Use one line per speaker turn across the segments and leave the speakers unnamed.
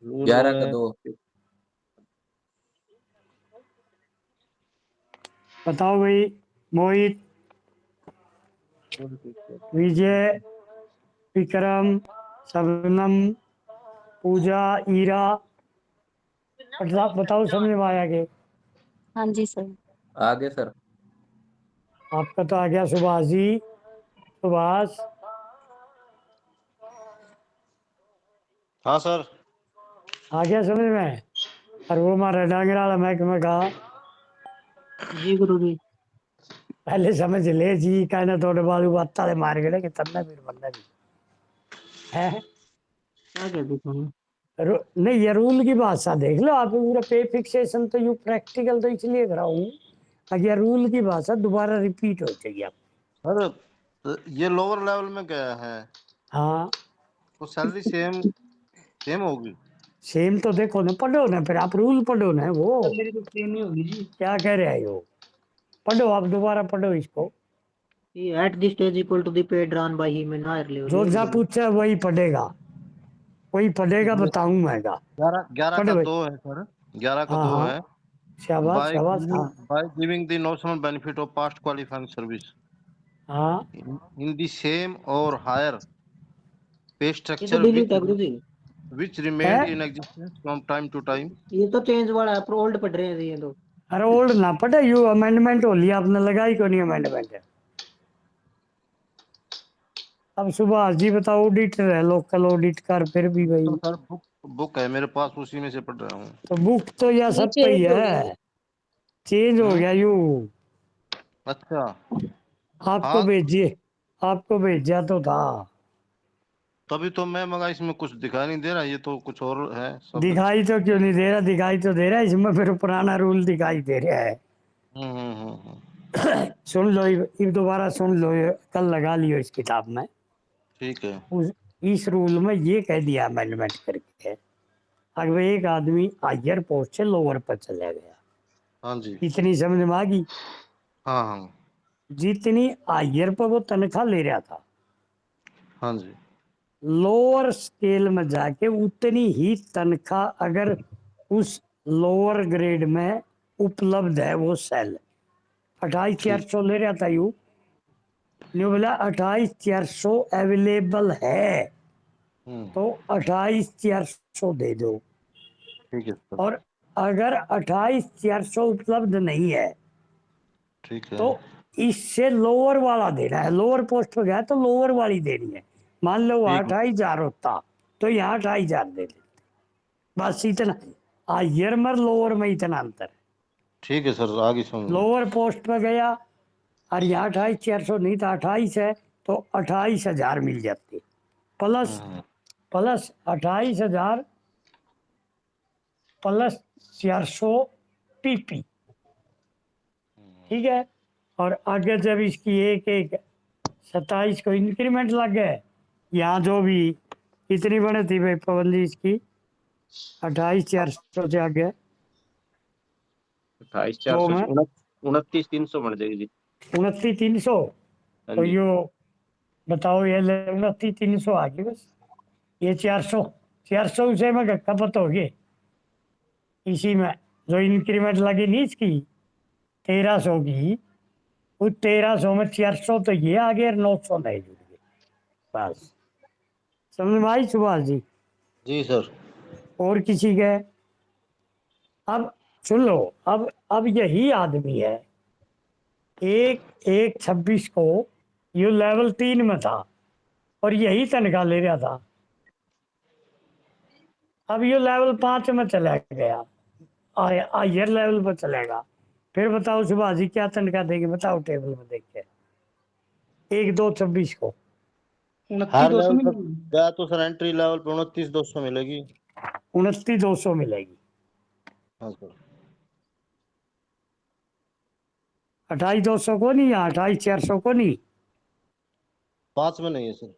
Rule लो
11 का
है
2।
बताओ भाई। मोहित, विजय, विक्रम, शबनम, पूजा, ईरा, बताओ समझ में आया कि?
हाँ जी सर।
आगे सर।
आपका तो आ गया सुभाष जी। सुभाष,
हाँ सर।
आ गया समझ में? और वो हमारा डांगरा वाला महकमे का
जी गुरु जी।
पहले समझ ले जी, कहना थोड़े बालू बात मार गए कि तन्ना भी बनना भी है।
क्या कह दी तुमने?
नहीं, ये रूल की भाषा देख लो आप। पूरा पे फिक्सेशन तो यू प्रैक्टिकल तो इसलिए करा हूँ अगर रूल की भाषा दोबारा रिपीट हो चाहिए आप।
सर ये लोअर लेवल में गया है
हाँ,
तो सैलरी सेम होगी।
सेम तो देखो ना, पढ़ो ना, फिर आप रूल पढ़ो ना। वो
सैलरी तो सेम ही होगी जी।
क्या कह रहे हो? पढ़ो, आप दोबारा पढ़ो इसको।
ये at this stage equal to the paid run by him in higher level.
जो जा पूछा वही पढ़ेगा, वही पढ़ेगा,
ये
बताऊंगा।
11
पढ़ो
का
भाई।
2 है सर। 11 का
हाँ
2
हाँ,
है।
शाबाश
बाय
शाबाश। हाँ
giving the notional benefit of past qualifying service
हाँ,
इन द सेम और हायर पे
ये तो
स्ट्रक्चर
डिलीट है गुरु जी।
which
है।
remained in existence from time to time।
ये तो चेंज वाला है, ओल्ड पढ़ रहे हैं ये तो।
अरे ओल्ड ना पढ़े, यू अमेंडमेंट हो लिया आपने, लगाई क्यों नहीं अमेंडमेंट? अब सुभाष जी बताओ, ऑडिटर है, लोकल ऑडिट कर, फिर भी भाई।
तो सर बुक है मेरे पास, उसी में से पढ़ रहा हूँ।
तो बुक तो यह
ये
सब पे ही
चेंज हो गया।
है, चेंज हो गया यू।
अच्छा।
आपको
हाँ
भेजिए, आपको भेजा तो था।
तभी तो मैं मगा, इसमें कुछ दिखाई नहीं दे रहा, ये तो कुछ और है शब्द।
दिखाई तो क्यों नहीं दे रहा? दिखाई तो दे रहा है, इसमें फिर पुराना रूल दिखाई दे रहा है। सुन लो, ये दोबारा सुन लो, ये कल लगा लियो इस किताब में।
ठीक है।
इस रूल में ये कह दिया अमेंडमेंट करके, अगर एक आदमी हायर पोस्ट से लोअर पर चला गया,
हाँ जी।
इतनी समझ में आ गई?
हाँ हाँ।
जितनी हायर पर वो तनख्वाह ले रहा था,
हाँ जी।
लोअर स्केल में जाके उतनी ही तनख्वाह अगर उस लोअर ग्रेड में उपलब्ध है, वो सेल 28,400 ले रहा था यू, न्यू बोला 28,400 अवेलेबल है, तो 28,400 दे दो।
ठीक है सर।
और अगर 28,400 उपलब्ध नहीं है
ठीक है।
तो इससे लोअर वाला देना है। लोअर पोस्ट पे गया तो लोअर वाली देनी है। मान लो वहां
ठीक है।
28,000 होता तो यहाँ 28,000 दे देते, बस इतना। हायर में लोअर में इतना अंतर है।
ठीक है सर, आगे समझ में।
लोअर पोस्ट पे गया और यहाँ 28,400 नहीं था, 28 है, तो 28,000 मिल जाते, प्लस
हम्म,
28,000 प्लस 400 पीपी। ठीक है। और आगे जब इसकी एक एक 27 को इंक्रीमेंट लग गए, यहाँ जो भी इतनी बने थी भाई पाबंदी इसकी, 28,400 से आगे
28,400
तो
से
में
29,300 बन जाएगी जी।
29,300।
हाँ
तो
जी।
यो बताओ, ये 29,300 आ गई बस। ये 400, 400 से में खपत हो गई इसी में। जो इंक्रीमेंट लगी नहीं इसकी 1,300 की, उस 1,300 में 400 तो ये आ गए, 900 नहीं जुड़ गए, बस। समझ में आई सुभाष जी?
जी सर।
और किसी के? अब सुन लो, अब यही आदमी है, एक एक 26 को ये लेवल 3 में था और यही तनख्वाह ले रहा था। अब ये लेवल 5 में चला गया, हायर लेवल पर चलेगा, फिर बताओ सुभाष जी क्या तनख्वाह देंगे? बताओ टेबल में देख के। 1/2/26 को
हायर
29,200
लेवल तक
मिलेगी।
गया तो सर एंट्री लेवल पे 29,200 मिलेगी।
29,200 मिलेगी।
हाँ सर।
28,200 को नहीं, या 28,400 को नहीं,
5 में नहीं है सर।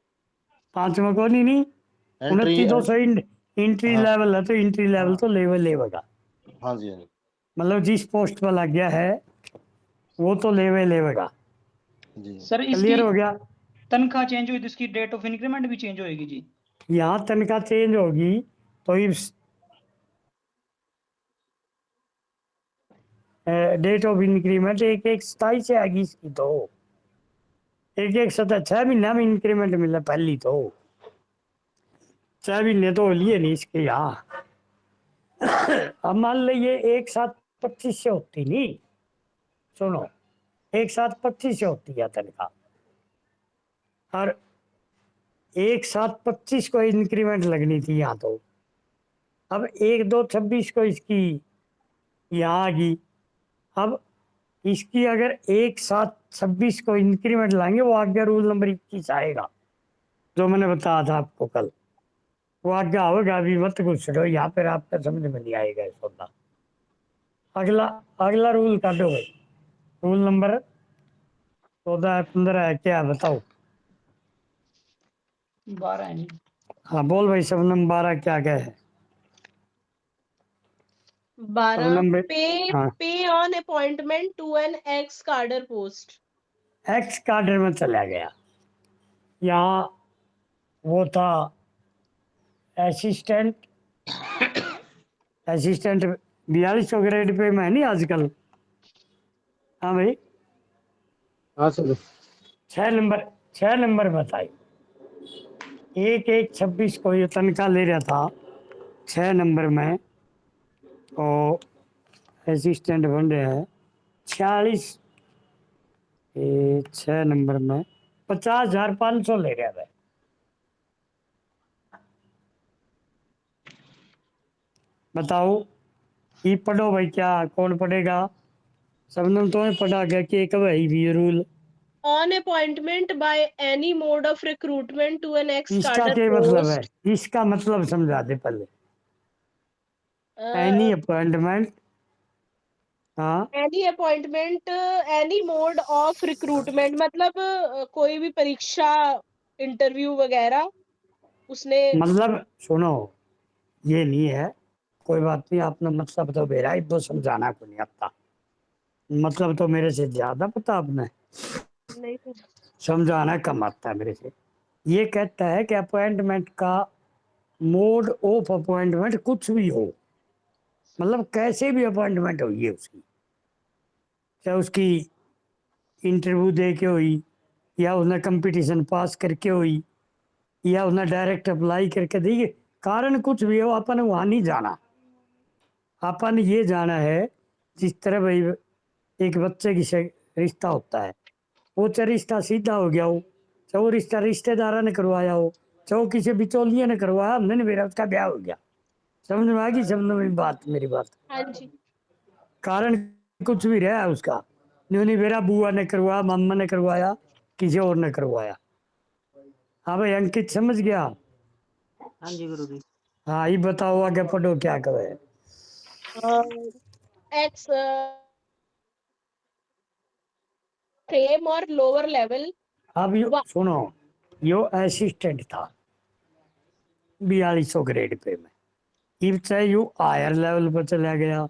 5 में को नहीं, नहीं।
एंट्री
29,200 इंट्री
हाँ
लेवल है, तो इंट्री लेवल
हाँ।
तो लेवल लेवगा,
हाँ जी। हाँ
मतलब जिस पोस्ट पर लग गया है वो तो लेवगा।
जी।
सर इसकी
क्लियर हो गया?
तनख्वाह चेंज हुई तो इसकी डेट ऑफ इंक्रीमेंट भी चेंज होएगी जी।
यहाँ तनख्वाह चेंज होगी तो इस डेट ऑफ इंक्रीमेंट 1/1/27 से आएगी इसकी तो 1/1/27 6 महीना में इंक्रीमेंट मिला पहली तो 6 महीने तो लिए नहीं इसके यहाँ। अब मान लीजिए 1/7/25 से होती नहीं, सुनो 1/7/25 से होती है तनख्वाह और 1/7/25 को इंक्रीमेंट लगनी थी यहाँ तो। अब 1/2/26 को इसकी यहाँ आ गई। अब इसकी अगर 1/7/26 को इंक्रीमेंट लाएंगे वो आगे रूल नंबर 21 आएगा जो मैंने बताया था आपको कल, वो आगे होगा। अभी मत कुछ रहो यहाँ पर, आपका समझ में नहीं आएगा इस होता। अगला अगला रूल काटो भाई, रूल नंबर 14-15 है क्या बताओ।
12 है जी।
हाँ बोल भाई शबनम 12 क्या क्या है
12
शबनम?
पे
हाँ
pay on appointment to an ex cadre post.
Ex cadre में चला गया, यहाँ वो था असिस्टेंट 4200 ग्रेड पे में नहीं आजकल। हाँ भाई
हाँ सर।
6 नंबर बताइए। 1/1/26 को ये तनख्वाह ले रहा था 6 नंबर में और असिस्टेंट बन रहे हैं 46 6 नंबर में 50,500 ले रहा था। बताओ ये पढ़ो भाई, क्या कौन पढ़ेगा? सबने तो पढ़ा गया कि एक भाई भी rule
on appointment by any mode of recruitment to an ex
इसका
कार्डर
क्या मतलब है?
पोस्ट।
इसका मतलब समझा दे पहले। एनी अपॉइंटमेंट, हाँ
any appointment any mode of recruitment मतलब कोई भी परीक्षा इंटरव्यू वगैरह उसने।
मतलब सुनो ये नहीं है, कोई बात नहीं, आपने मतलब तो मेरा ही तो समझाना को नहीं आता, मतलब तो मेरे से ज्यादा पता आपने,
नहीं तो
समझाना कम आता है मेरे से। ये कहता है कि अपॉइंटमेंट का मोड ऑफ अपॉइंटमेंट कुछ भी हो, मतलब कैसे भी अपॉइंटमेंट हो ये उसकी, चाहे उसकी इंटरव्यू दे के हुई या उसने कंपटीशन पास करके हुई या उसने डायरेक्ट अप्लाई करके दी, कारण कुछ भी हो अपन वहाँ नहीं जाना। अपन ये जाना है जिस तरह भाई एक बच्चे की रिश्ता होता है, वो चाहे रिश्ता सीधा हो गया हो, चाहे वो रिश्ता रिश्तेदारा ने करवाया हो, चाहे वो किसी बिचौलिए ने करवाया, हमने नहीं, मेरा उसका ब्याह हो गया। समझ में आ गई? समझ में बात मेरी बात?
हाँ जी
कारण कुछ भी रहा है उसका, नहीं मेरा बुआ ने करवाया, मामा ने करवाया, किसी और ने करवाया। हाँ भाई अंकित समझ गया?
हाँ जी गुरुजी।
हाँ ये बताओ आगे पढ़ो क्या करे।
एक्स सेम और लोअर लेवल।
अब यो सुनो, यो असिस्टेंट था 4200 ग्रेड पे में, इब चाहे यू हायर लेवल पर चला गया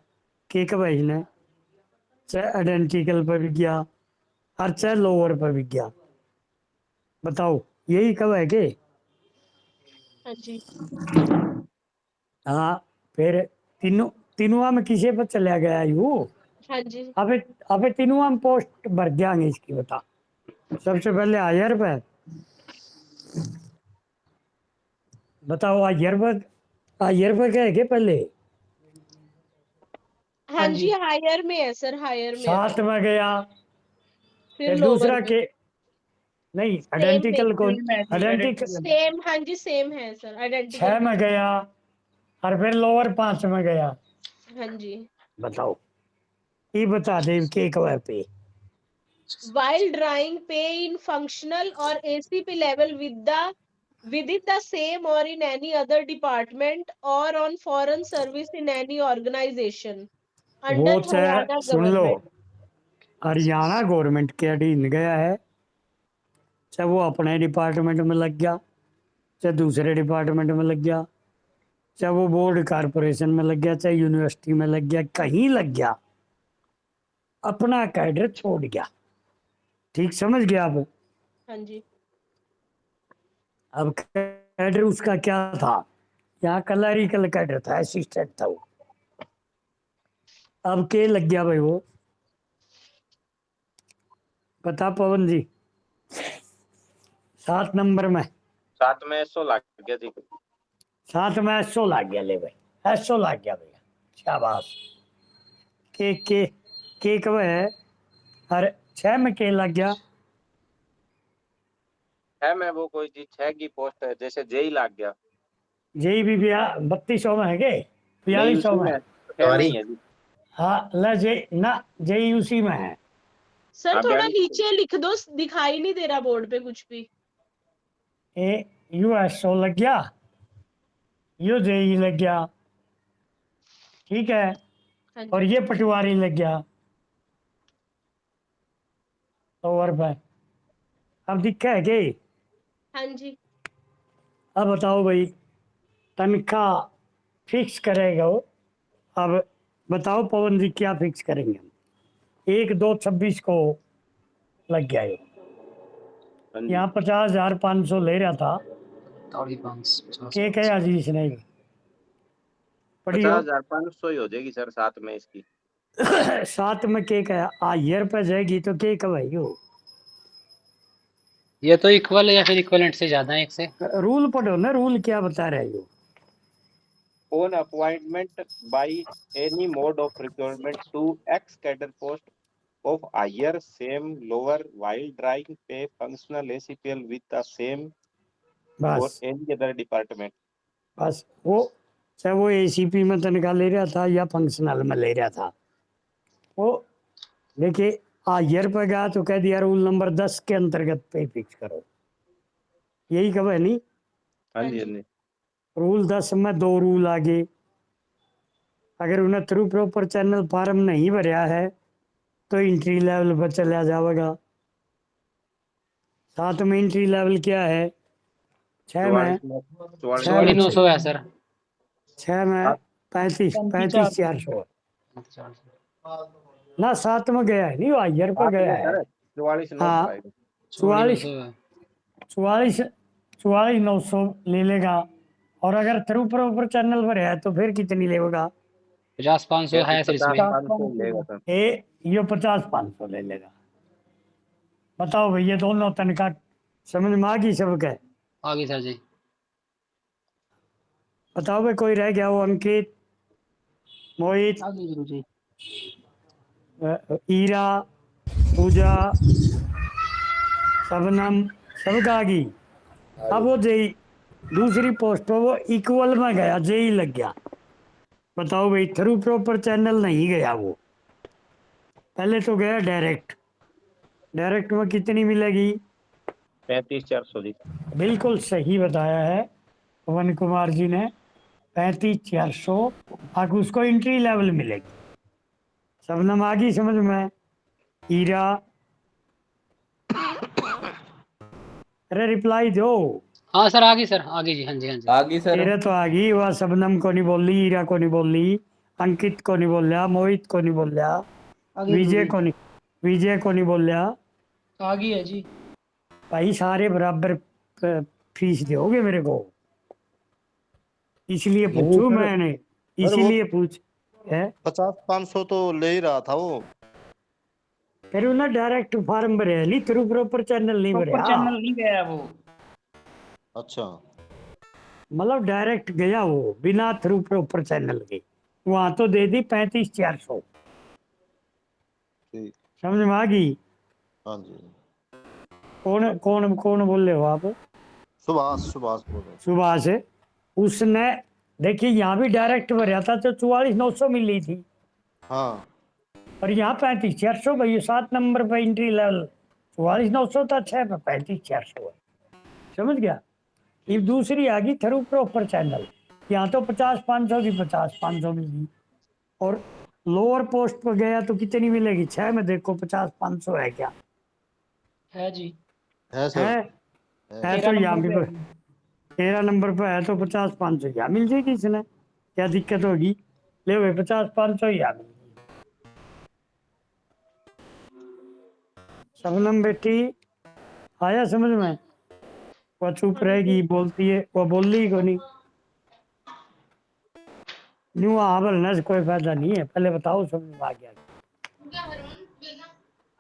केक भाई ने, चाहे आइडेंटिकल पर भी गया और चाहे लोअर पर भी गया, बताओ यही कब है के?
हाँ जी
हाँ फिर तीनों तीनों में किसी पर चला गया यू?
हाँ जी
अबे अबे तीनों में पोस्ट भर जाएंगे इसकी, बता। सबसे पहले हायर पे बताओ, हायर पर क्या है के पहले?
हाँ जी हायर में है सर, हायर में है।
7 में गया,
फिर
फिर
लोअर
दूसरा
में
के नहीं आइडेंटिकल को, आइडेंटिकल
सेम। हाँ जी सेम है सर
6
आइडेंटिकल।
में गया और फिर लोअर 5 में गया।
हाँ जी
बताओ ये बता दे के कब पे
while drawing pay in functional or ACP level within the same or in any other department or on foreign service in any organization under
वो चाहे
Haryana
सुन लो
government।
हरियाणा गवर्नमेंट के अधीन गया है, चाहे वो अपने डिपार्टमेंट में लग गया, चाहे दूसरे डिपार्टमेंट में लग गया, चाहे वो बोर्ड कारपोरेशन में लग गया, चाहे यूनिवर्सिटी में लग गया, कहीं लग गया, अपना कैडर छोड़ गया। ठीक समझ गया आप?
हाँ जी
अब कैडर उसका क्या था? यहाँ क्लरिकल कैडर था, असिस्टेंट था वो। अब के लग गया भाई वो बता पवन जी 7 नंबर में
7 में 100 लाख गया जी।
7 में 100 लाग गया। ले भाई 100 लाग गया भैया, शाबाश। के कब है? और 6 में के लग गया।
है मैं वो कोई जी 6 की पोस्ट है, जैसे जेई लाग गया।
जेई भी 3200 में है के
नहीं
4200
उसी
में?
में 6 में ही है जी।
हाँ ला जे ना जेई उसी में है।
सर
हाँ,
थोड़ा
42
नीचे लिख दो, दिखाई नहीं दे रहा बोर्ड पे कुछ भी।
ए यू 100 लग गया, यो जेई लग गया, ठीक है,
हाँ जी।
और ये पटवारी लग गया 100 रुपए। अब दिक्कत है के?
हाँ जी।
अब बताओ भाई, तनख्वाह फिक्स करेगा वो। अब बताओ पवन जी क्या फिक्स करेंगे हम? 1/2/26 को लग गया ये।
हाँ जी।
यहाँ 50,500 ले रहा था। के कहे अजीज नहीं पड़ी हो
50,500 ही हो जाएगी सर 7 में इसकी।
7 में के कहे हायर पे जाएगी तो के कब हो?
ये तो इक्वल या फिर इक्वलेंट से ज्यादा है एक से।
रूल पढ़ो ना, रूल क्या बता रहे हो?
On appointment by any mode of recruitment to X cadre post of higher, same, lower, while drawing pay functional ACPL with the same for
बस
any other department.
बस वो चाहे वो एसीपी में तनख्वाह ले रहा था या फंक्शनल में ले रहा था, वो देखिए हायर पे गया तो कह दिया रूल नंबर 10 के अंतर्गत पे फिक्स करो। यही कब है नहीं?
हाँ जी, हाँ जी।
रूल 10 में 2 रूल आगे। अगर उन्हें थ्रू प्रॉपर चैनल फार्म नहीं भरया है तो एंट्री लेवल पर चला जाएगा। 7 में एंट्री लेवल क्या है? 6 में
900 है सर।
6 में 35,400 ना 7 में गया है नहीं, वो हायर पर गया है।
44,900
हाँ
आएगा।
44,900 ले लेगा। और अगर थ्रू प्रॉपर चैनल पर है तो फिर कितनी लेगा?
50-500 है सर इसमें।
50,500 लेगा सर।
ये 50,500 ले लेगा। बताओ भैया दोनों तनख्वाह समझ में आ गई सबके?
आगे सर जी।
बताओ भाई कोई रह गया? वो अंकित, मोहित,
आगे गुरु जी।
ईरा, पूजा, शबनम, सबका आ गई। अब वो जेई दूसरी पोस्ट पर वो इक्वल में गया, जेई लग गया। बताओ भाई थ्रू प्रॉपर चैनल नहीं गया वो, पहले तो गया डायरेक्ट। डायरेक्ट में कितनी मिलेगी?
35,400 जी।
बिल्कुल सही बताया है पवन कुमार जी ने, 35,400। आगे उसको एंट्री लेवल मिलेगी। शबनम आ गई समझ में? हीरा, अरे रिप्लाई दो।
हाँ सर आगे सर आगे जी। हाँ जी हाँ जी।
आगे सर।
तेरे तो आ गई, वह शबनम को नहीं बोल रही, हीरा को नहीं बोल रही, अंकित को नहीं बोल रहा, मोहित को नहीं बोल रहा,
आगे
विजय को नहीं बोल रहा।
आगे है जी।
भाई सारे बराबर फीस दोगे मेरे को, इसलिए पूछू मैंने, इसीलिए पूछ है।
50-500 तो ले ही रहा था वो।
फिर उन्हें डायरेक्ट फार्म भरे नहीं, थ्रू प्रॉपर चैनल नहीं भरे।
नहीं गया वो।
अच्छा,
मतलब डायरेक्ट गया वो बिना थ्रू प्रॉपर चैनल के, वहां तो दे दी 35,400।
ठीक।
समझ में आ गई?
हाँ जी।
कौन कौन कौन बोल रहे हो आप?
सुभाष बोल रहे हैं।
सुभाष है। उसने देखिए यहाँ भी डायरेक्ट भरा था तो 44,900 मिली थी,
हाँ
और यहाँ 35,400। भाई 7 नंबर पर एंट्री लेवल 44,900 था, 6 पे 35,400 है। समझ गया? ये दूसरी आ गई थ्रू प्रॉपर चैनल, यहाँ तो 50,500 की 50,500 मिली। और लोअर पोस्ट पर गया तो कितनी मिलेगी? 6 में देखो 50,500 है क्या?
है जी।
है सर।
है तो यहाँ भी 13 नंबर पर है तो 50,500 यहाँ मिल जाएगी। इसने क्या दिक्कत होगी? ले भाई 50,500 यहाँ मिल जाएगी। शबनम बेटी आया समझ में? वो चुप रहेगी, बोलती है, वो बोल रही को नहीं। न्यू बोलने से कोई फायदा नहीं है, पहले बताओ समझ में आ गया।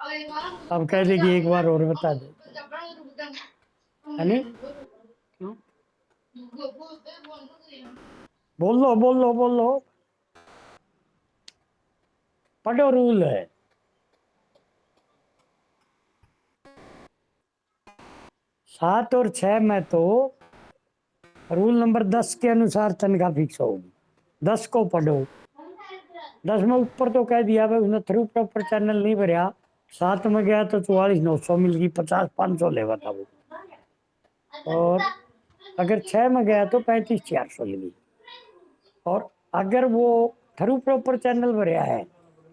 अब कह देगी एक बार और बता दे, है नहीं?
क्यों?
बोल लो, पढ़ो रूल है। 7 और 6 में तो रूल नंबर 10 के अनुसार तनख्वाह फिक्स होगी। 10 को पढ़ो। 10 में ऊपर तो कह दिया भाई उसने थ्रू प्रॉपर चैनल नहीं भरया। 7 में गया तो 44,900 मिल गई, 50,500 लेवा था वो। और अगर 6 में गया तो 35,400 मिली। और अगर वो थ्रू प्रॉपर चैनल भरया है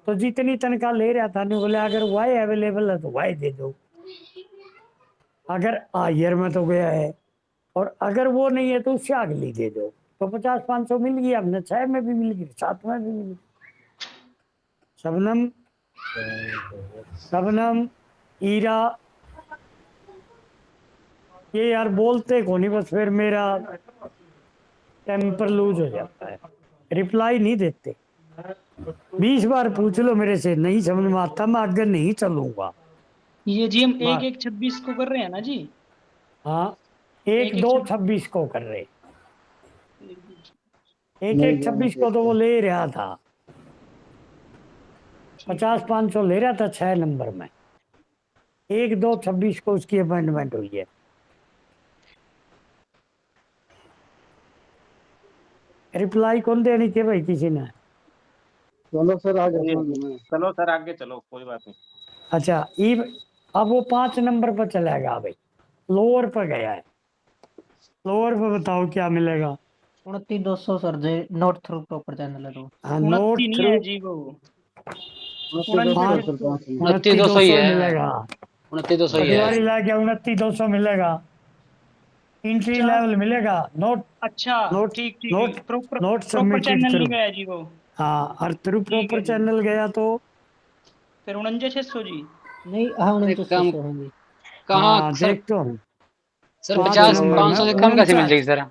तो जितनी तनख्वाह ले रहा था नहीं बोले अगर वाई अवेलेबल है तो वाई दे दो। अगर हायर में तो गया है और अगर वो नहीं है तो उससे अगली दे दो। तो 50,500 मिल गई, हमने 6 में भी मिल गई, 7 में भी मिल गई। शबनम, ईरा, ये यार बोलते को नहीं, बस फिर मेरा टेम्पर लूज हो जाता है, रिप्लाई नहीं देते। 20 बार पूछ लो मेरे से, नहीं समझ में आता मैं आगे नहीं चलूंगा।
ये जी हम
बात-
1-1-26 को कर रहे हैं ना जी?
हाँ, 1-2-26 को कर रहे, 1-1-26 को तो वो ले रहा था, 50,500 ले रहा था 6 नंबर में। 1-2-26 को उसकी अपॉइंटमेंट हुई है। रिप्लाई कौन देनी थी भाई किसी ने?
चलो सर आगे
चलो सर आगे चलो, कोई बात नहीं।
अच्छा, अब वो 5 नंबर पर चलेगा भाई, लोअर पर गया है। लोअर पर बताओ क्या मिलेगा?
29,200 sir, J not through proper channel है तो।
हाँ, नोट
29 नहीं
थ्रू
है जी वो,
29,200
29,200 ही
29,200
है।
मिलेगा।
29,200 ही
पटवारी
है।
ला गया, 29,200 मिलेगा। इंट्री
अच्छा।
लेवल मिलेगा। नोट
अच्छा
नोट
ठीक
नोट
ठीक, proper
note
proper
submitted
channel
through.
नहीं गया जी वो।
हाँ, और थ्रू
ठीक है
प्रॉपर
जी।
चैनल गया तो
फिर 49,600 जी।
नहीं, हाँ
एक
49,600
कम
हाँ जी।
कहाँ
हाँ
सर?
देख तो हूँ।
सर
5
50
नंबर में
500 से कम कैसे मिल
49।
जाएगी सर?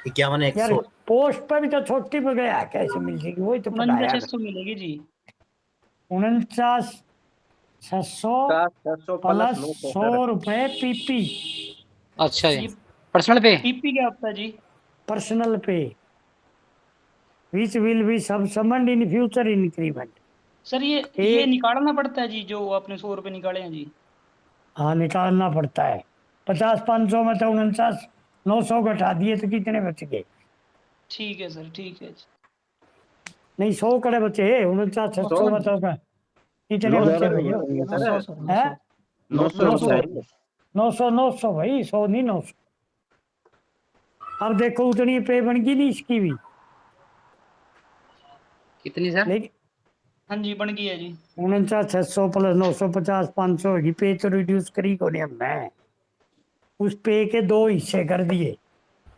51
यार
100।
पोस्ट पे भी तो छोटी पे गया, कैसे मिल जाएगी? वही तो पढ़ाया
49,600 मिलेगी जी।
49,600
600 प्लस
प्लस
900
100
सर।
रुपए पीपी,
अच्छा जी।
ये
पर्सनल पे?
पीपी क्या होता है जी?
पर्सनल पे, विच विल बी सब summoned in future increment.
Sir ये निकालना पड़ता है जी, जो आपने 100 रुपए निकाले हैं जी?
हाँ, निकालना पड़ता है। 50,500 में तो 49,900 घटा दिए तो कितने बच गए?
ठीक है सर, ठीक है जी।
नहीं, 100 कड़े बचे, 49,600 में तो कितने बचे भैया?
900 सर,
है
900।
900
900 भाई, 100 नहीं 900। अब देखो उतनी पे बन गई नहीं इसकी भी,
कितनी सर?
लेकिन
हाँ जी बन गई है जी।
49,600 प्लस 900, 50,500 होगी। पे तो रिड्यूस करी को नहीं हमने, उस पे के 2 हिस्से कर दिए,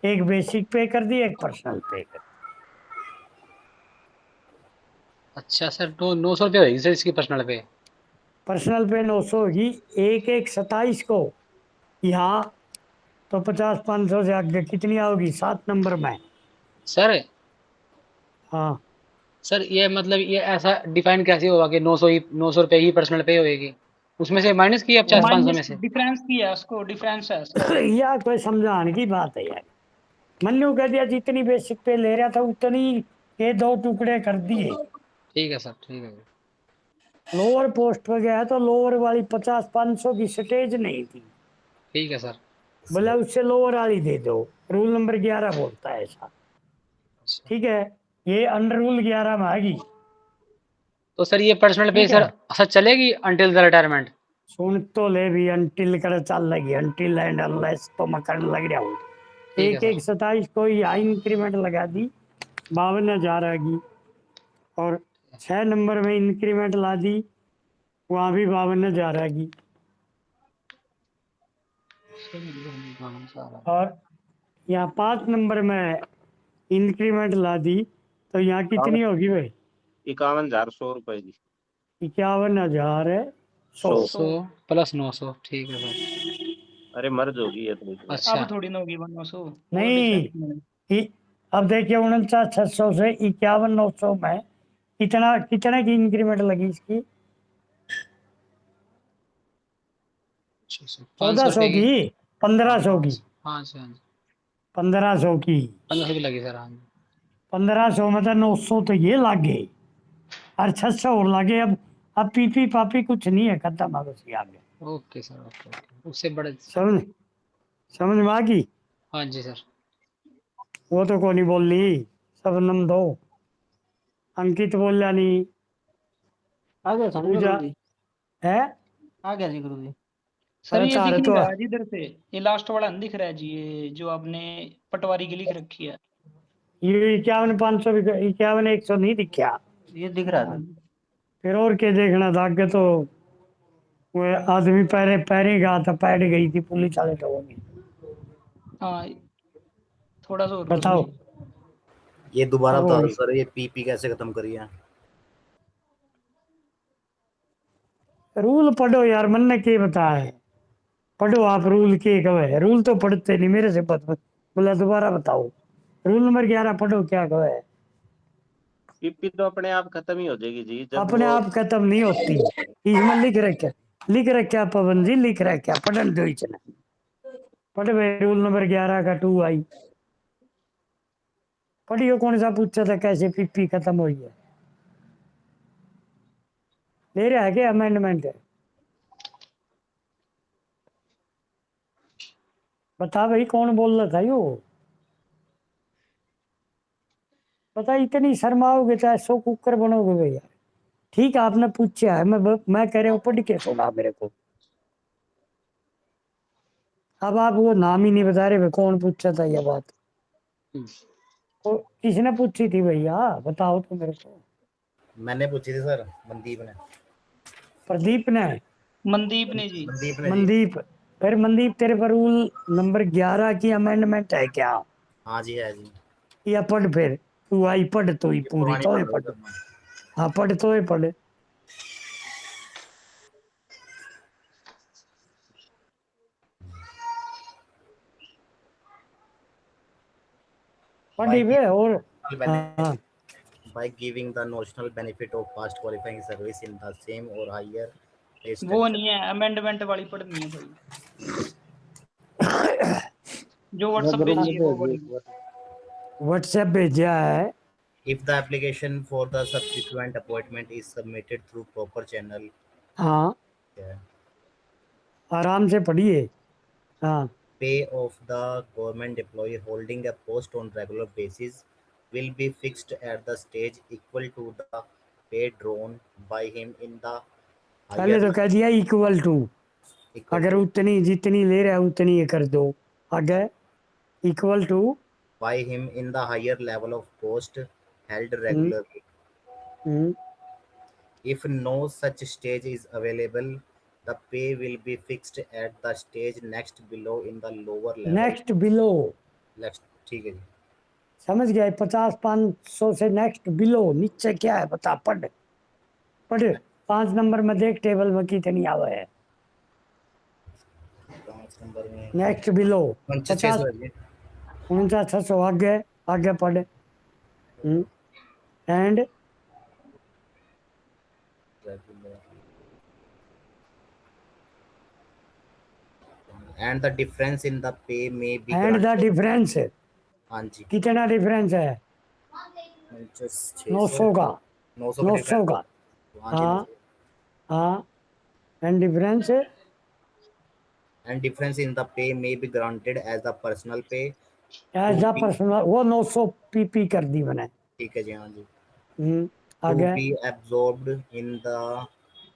एक बेसिक पे कर दिए, एक पर्सनल पे कर।
अच्छा सर, तो 900 रुपये होगी सर इसकी पर्सनल पे?
पर्सनल पे 900 होगी। 1-1-27 को यहाँ तो 50,500 से आगे कितनी आओगी 7 नंबर में?
सर
हाँ,
सर ये मतलब ये ऐसा डिफाइन कैसे होगा कि 900 रुपये ही पर्सनल पे होएगी? उसमें से माइनस किया 50-500 में
माइनस
से?
डिफरेंस की है उसको, डिफरेंस है उसका।
यार कोई समझाने की बात है यार। मन्नू कह दिया जितनी बेसिक पे ले रहा था उतनी के 2 टुकड़े कर दिए।
ठीक है सर, ठीक है।
लोअर पोस्ट पे गया तो लोअर वाली 50,500 की स्टेज नहीं थी,
ठीक है सर।
बोला उससे लोअर वाली दे दो। रूल नंबर 11 बोलता है ऐसा।
अच्छा।
ठीक है, ये अंडर रूल 11 में आ गई।
तो सर ये पर्सनल पे
ठीक है,
सर चलेगी अंटिल द रिटायरमेंट?
सुन तो ले भी, अनटिल कर चल लगी, अनटिल एंड अनलेस तो मैं करने लग रहा हूँ।
ठीक है सर।
1-1-27 को हाई इंक्रीमेंट लगा दी, 52,000 आ गई। और 6 नंबर में इंक्रीमेंट ला दी, वहाँ भी 52,000 आ गई। और यहाँ 5 नंबर में इंक्रीमेंट ला दी तो यहाँ कितनी होगी भाई?
51,100 रुपए जी।
51,000 है 100।
100 प्लस 900, ठीक है सर।
अरे मर्ज होगी ये तो।
अच्छा।
अब थोड़ी ना होगी 900।
नहीं, अब देखिए 49,600 से 51,900 में कितना कितने की इंक्रीमेंट लगी इसकी?
अच्छा सर
1400 की, 1500 की,
हाँ सर, हाँ जी
1500 की,
1500 की लगी सर, हाँ जी
1500 में तो 900 तो ये लागे और 600 और लागे। अब पीपी पापी कुछ नहीं है, खत्म है बस ये आगे।
ओके सर, ओके ओके, उससे बड़े।
समझ समझ में आ गई?
हाँ जी सर।
वो तो कोई नहीं बोल ली, सबनम दो। अंकित बोल नहीं,
आ गया समझ में
पूजा
गुरु जी,
है।
आ गया जी गुरु जी।
सर
अरे
ये दिख
तार
नहीं
तो
रहा जी इधर से, ये लास्ट वाला नहीं दिख रहा है जी, ये जो आपने पटवारी की लिख रखी है।
ये 51 500 51 100 नहीं दिखा।
ये दिख रहा था।
फिर और क्या देखना था आगे तो। वो आदमी पैरे पैरे गया था, पैर गई थी पुलिस वाले तो होगी।
हाँ थोड़ा सा और करो
बताओ
जी।
ये दोबारा
अब
बता दो
होगी।
सर, ये पीपी कैसे खत्म करिए?
रूल पढ़ो यार, मन ने के बताया। पढ़ो आप रूल के कहे, रूल तो पढ़ते नहीं मेरे से बोला दोबारा बताओ। रूल नंबर 11 पढ़ो क्या कहे।
पीपी तो अपने आप खत्म ही हो जाएगी जी जब
अपने
वो।
आप खत्म नहीं होती, इसमें लिख रखा पाबंदी लिख रखा, पढ़न दो इसने। पढ़ भाई रूल नंबर 11 का 2 आई पढ़ियो। कौन सा पूछा था कैसे पीपी खत्म हुई है? ले रहा है क्या अमेंडमेंट? बता भाई कौन बोल रहा था यो? पता इतनी शर्माओगे चाहे 100 कुकर बनोगे भैया। ठीक है आपने पूछा है, मैं कह रहा हूँ पढ़ के सुना मेरे को। अब आप वो नाम ही नहीं बता रहे भाई, कौन पूछा था ये बात? किसने पूछी थी भैया, बताओ तो मेरे को।
मैंने पूछी थी सर, मनदीप ने।
प्रदीप ने?
मनदीप ने जी।
मनदीप ने जी।
मनदीप? फिर मनदीप तेरे पर रूल नंबर 11 की अमेंडमेंट है क्या?
हाँ जी है जी।
या पढ़ फिर, तू आई पढ़ तो ही
ये
पूरी
पुरानी
तो ही
पढ़ रहा
पढ़।
था मैं।
हाँ पढ़ तो ही पढ़।
By
पढ़ी वे और। हाँ
by giving the notional benefit of past qualifying service in the same or higher pay
वो
structure.
नहीं है, अमेंडमेंट वाली पढ़नी है भाई, जो व्हाट्सएप
ग्रुप
भेजी
में
है वो
भेजिए
वाली।
एक बार।
व्हाट्सएप भेजा है।
If the application for the subsequent appointment is submitted through proper channel,
हाँ
yeah,
आराम से पढ़िए। हाँ
pay of the government employee holding a post on regular basis will be fixed at the stage equal to the pay drawn by him in the
पहले
higher
तो कह दिया equal to,
equal
अगर
to
उतनी जितनी ले रहा है उतनी ये कर दो। आगे equal to.
by him in the higher level of post held regularly. If no such stage is available, the pay will be fixed at the stage next below in the lower level.
Next below,
Next, ठीक है जी।
समझ गया? 50 500 से next below, नीचे क्या है बता, पढ़ पढ़। 5 नंबर में देख टेबल में कितनी आवे है।
5 नंबर में
नेक्स्ट बिलो 50
49 है।
49 600। आगे आगे पढ़। And
And the difference in the pay may be
and the
granted.
Difference,
हाँ जी।
कितना डिफरेंस है?
600
900 का,
900 का
900
difference।
का।
हाँ जी
हाँ
900।
हाँ and difference.
And difference in the pay may be granted as the personal pay
as
to
uh
be,
personal, वो 900 पीपी कर दी मैंने।
ठीक है जी हाँ जी, to
आगे
be absorbed in the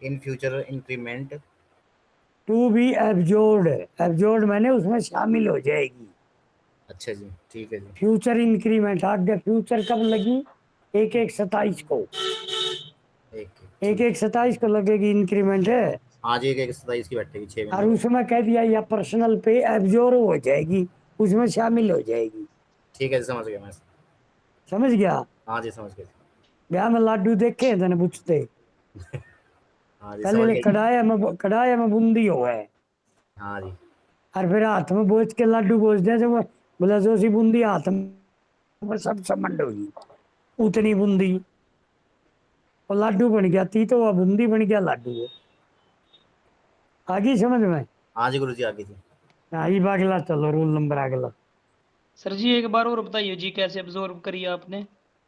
in future increment।
To be absorbed, absorbed मैंने उसमें शामिल हो जाएगी।
अच्छा जी ठीक है जी।
फ्यूचर इंक्रीमेंट, आगे फ्यूचर कब लगी? 1/1/27 को,
एक
1/1/27 को लगेगी इंक्रीमेंट है।
हाँ जी, एक 27 की बैठेगी 6
और
महीने।
उसमें कह दिया या पर्सनल पे एब्जॉर्ब हो जाएगी, उसमें शामिल हो जाएगी।
ठीक है जी समझ गया मैं।
समझ गया?
हाँ जी समझ गया।
ब्याह में लाडू देखे हैं तने पूछते?
हाँ जी समझ
पहले
गया।
कढ़ाई में बूंदी हो है,
हाँ जी
और फिर हाथ में बोझ के लाडू बोझ दे जो बोला जो सी बूंदी हाथ में सब समंड होगी, उतनी बूंदी और लाडू बन गया। ती तो वह बूंदी बन गया लाडू। आगे समझ में?
हाँ जी गुरु जी, आगे जी।
ये अगला चलो, रूल नंबर अगला।
सर जी एक बार और बताइए जी, कैसे अब्जॉर्व करी आपने?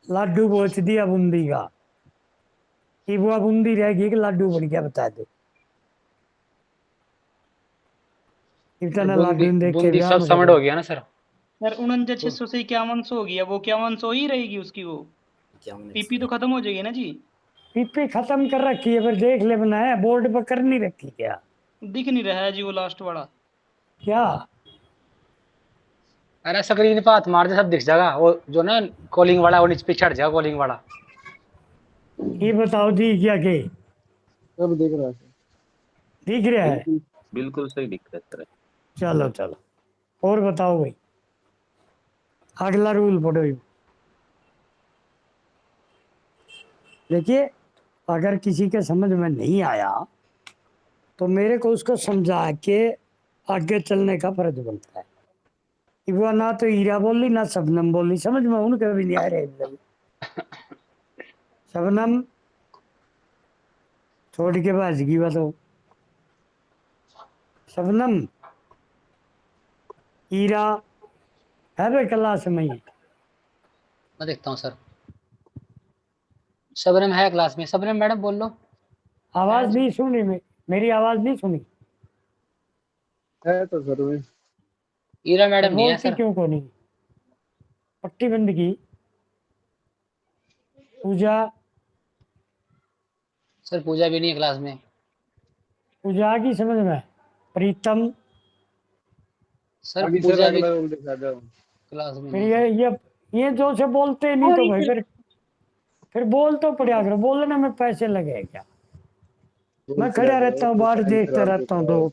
लाडू पोच दिया बूंदी का, ये बुआ बूंदी रहेगी कि लाडू बन गया, बता दो। इतना
बूंदी
लाडू देख के
बूंदी
ब्याह
सब
में
समझ
करो।
हो गया ना सर।
सर 49,600 से 5100 हो गया, वो 5100 ही रहेगी उसकी, वो
क्या मैंने
पीपी तो खत्म हो जाएगी ना जी?
पीपी खत्म कर रखी है, फिर देख ले बनाया, बोर्ड पर कर नहीं रखी क्या?
दिख नहीं रहा है जी वो लास्ट वाला।
क्या
अरे स्क्रीन पे हाथ मार दे सब दिख जाएगा, वो जो ना कॉलिंग वाला वो नीचे पीछे हट जाएगा, कॉलिंग वाला।
ये बताओ जी, क्या के
सब देख रहा है सर।
दिख रहा है?
बिल्कुल बिल्कुल सही दिख रहा है सर।
चलो चलो, और बताओ भाई, अगला रूल पढ़ो। देखिए, अगर किसी के समझ में नहीं आया तो मेरे को उसको समझा के आगे चलने का फर्ज बनता है। वो ना तो हीरा बोली ना शबनम बोली, समझ में उनके भी नहीं आ रहे एकदम। शबनम छोड़ के भाज गई, बताओ। शबनम हीरा है भाई क्लास में ही?
मैं देखता हूँ सर। शबनम है क्लास में, शबनम मैडम बोल लो।
आवाज नहीं सुनी, मेरी आवाज नहीं सुनी?
है तो सर में।
ईरा
तो
मैडम नहीं है
बोलती
सर।
क्यों को नहीं? पट्टी बंद की। पूजा,
सर पूजा भी नहीं है क्लास में।
पूजा आ गई समझ में? प्रीतम,
सर
अभी सर
पूजा भी
अगला रूल दिखा दो।
क्लास में
फिर
नहीं है सर।
ये जो से बोलते नहीं तो भाई फिर बोल तो पड़ा करो, बोलने में पैसे लगे क्या? मैं खड़ा रहता हूँ बाहर देखते रहता हूँ तो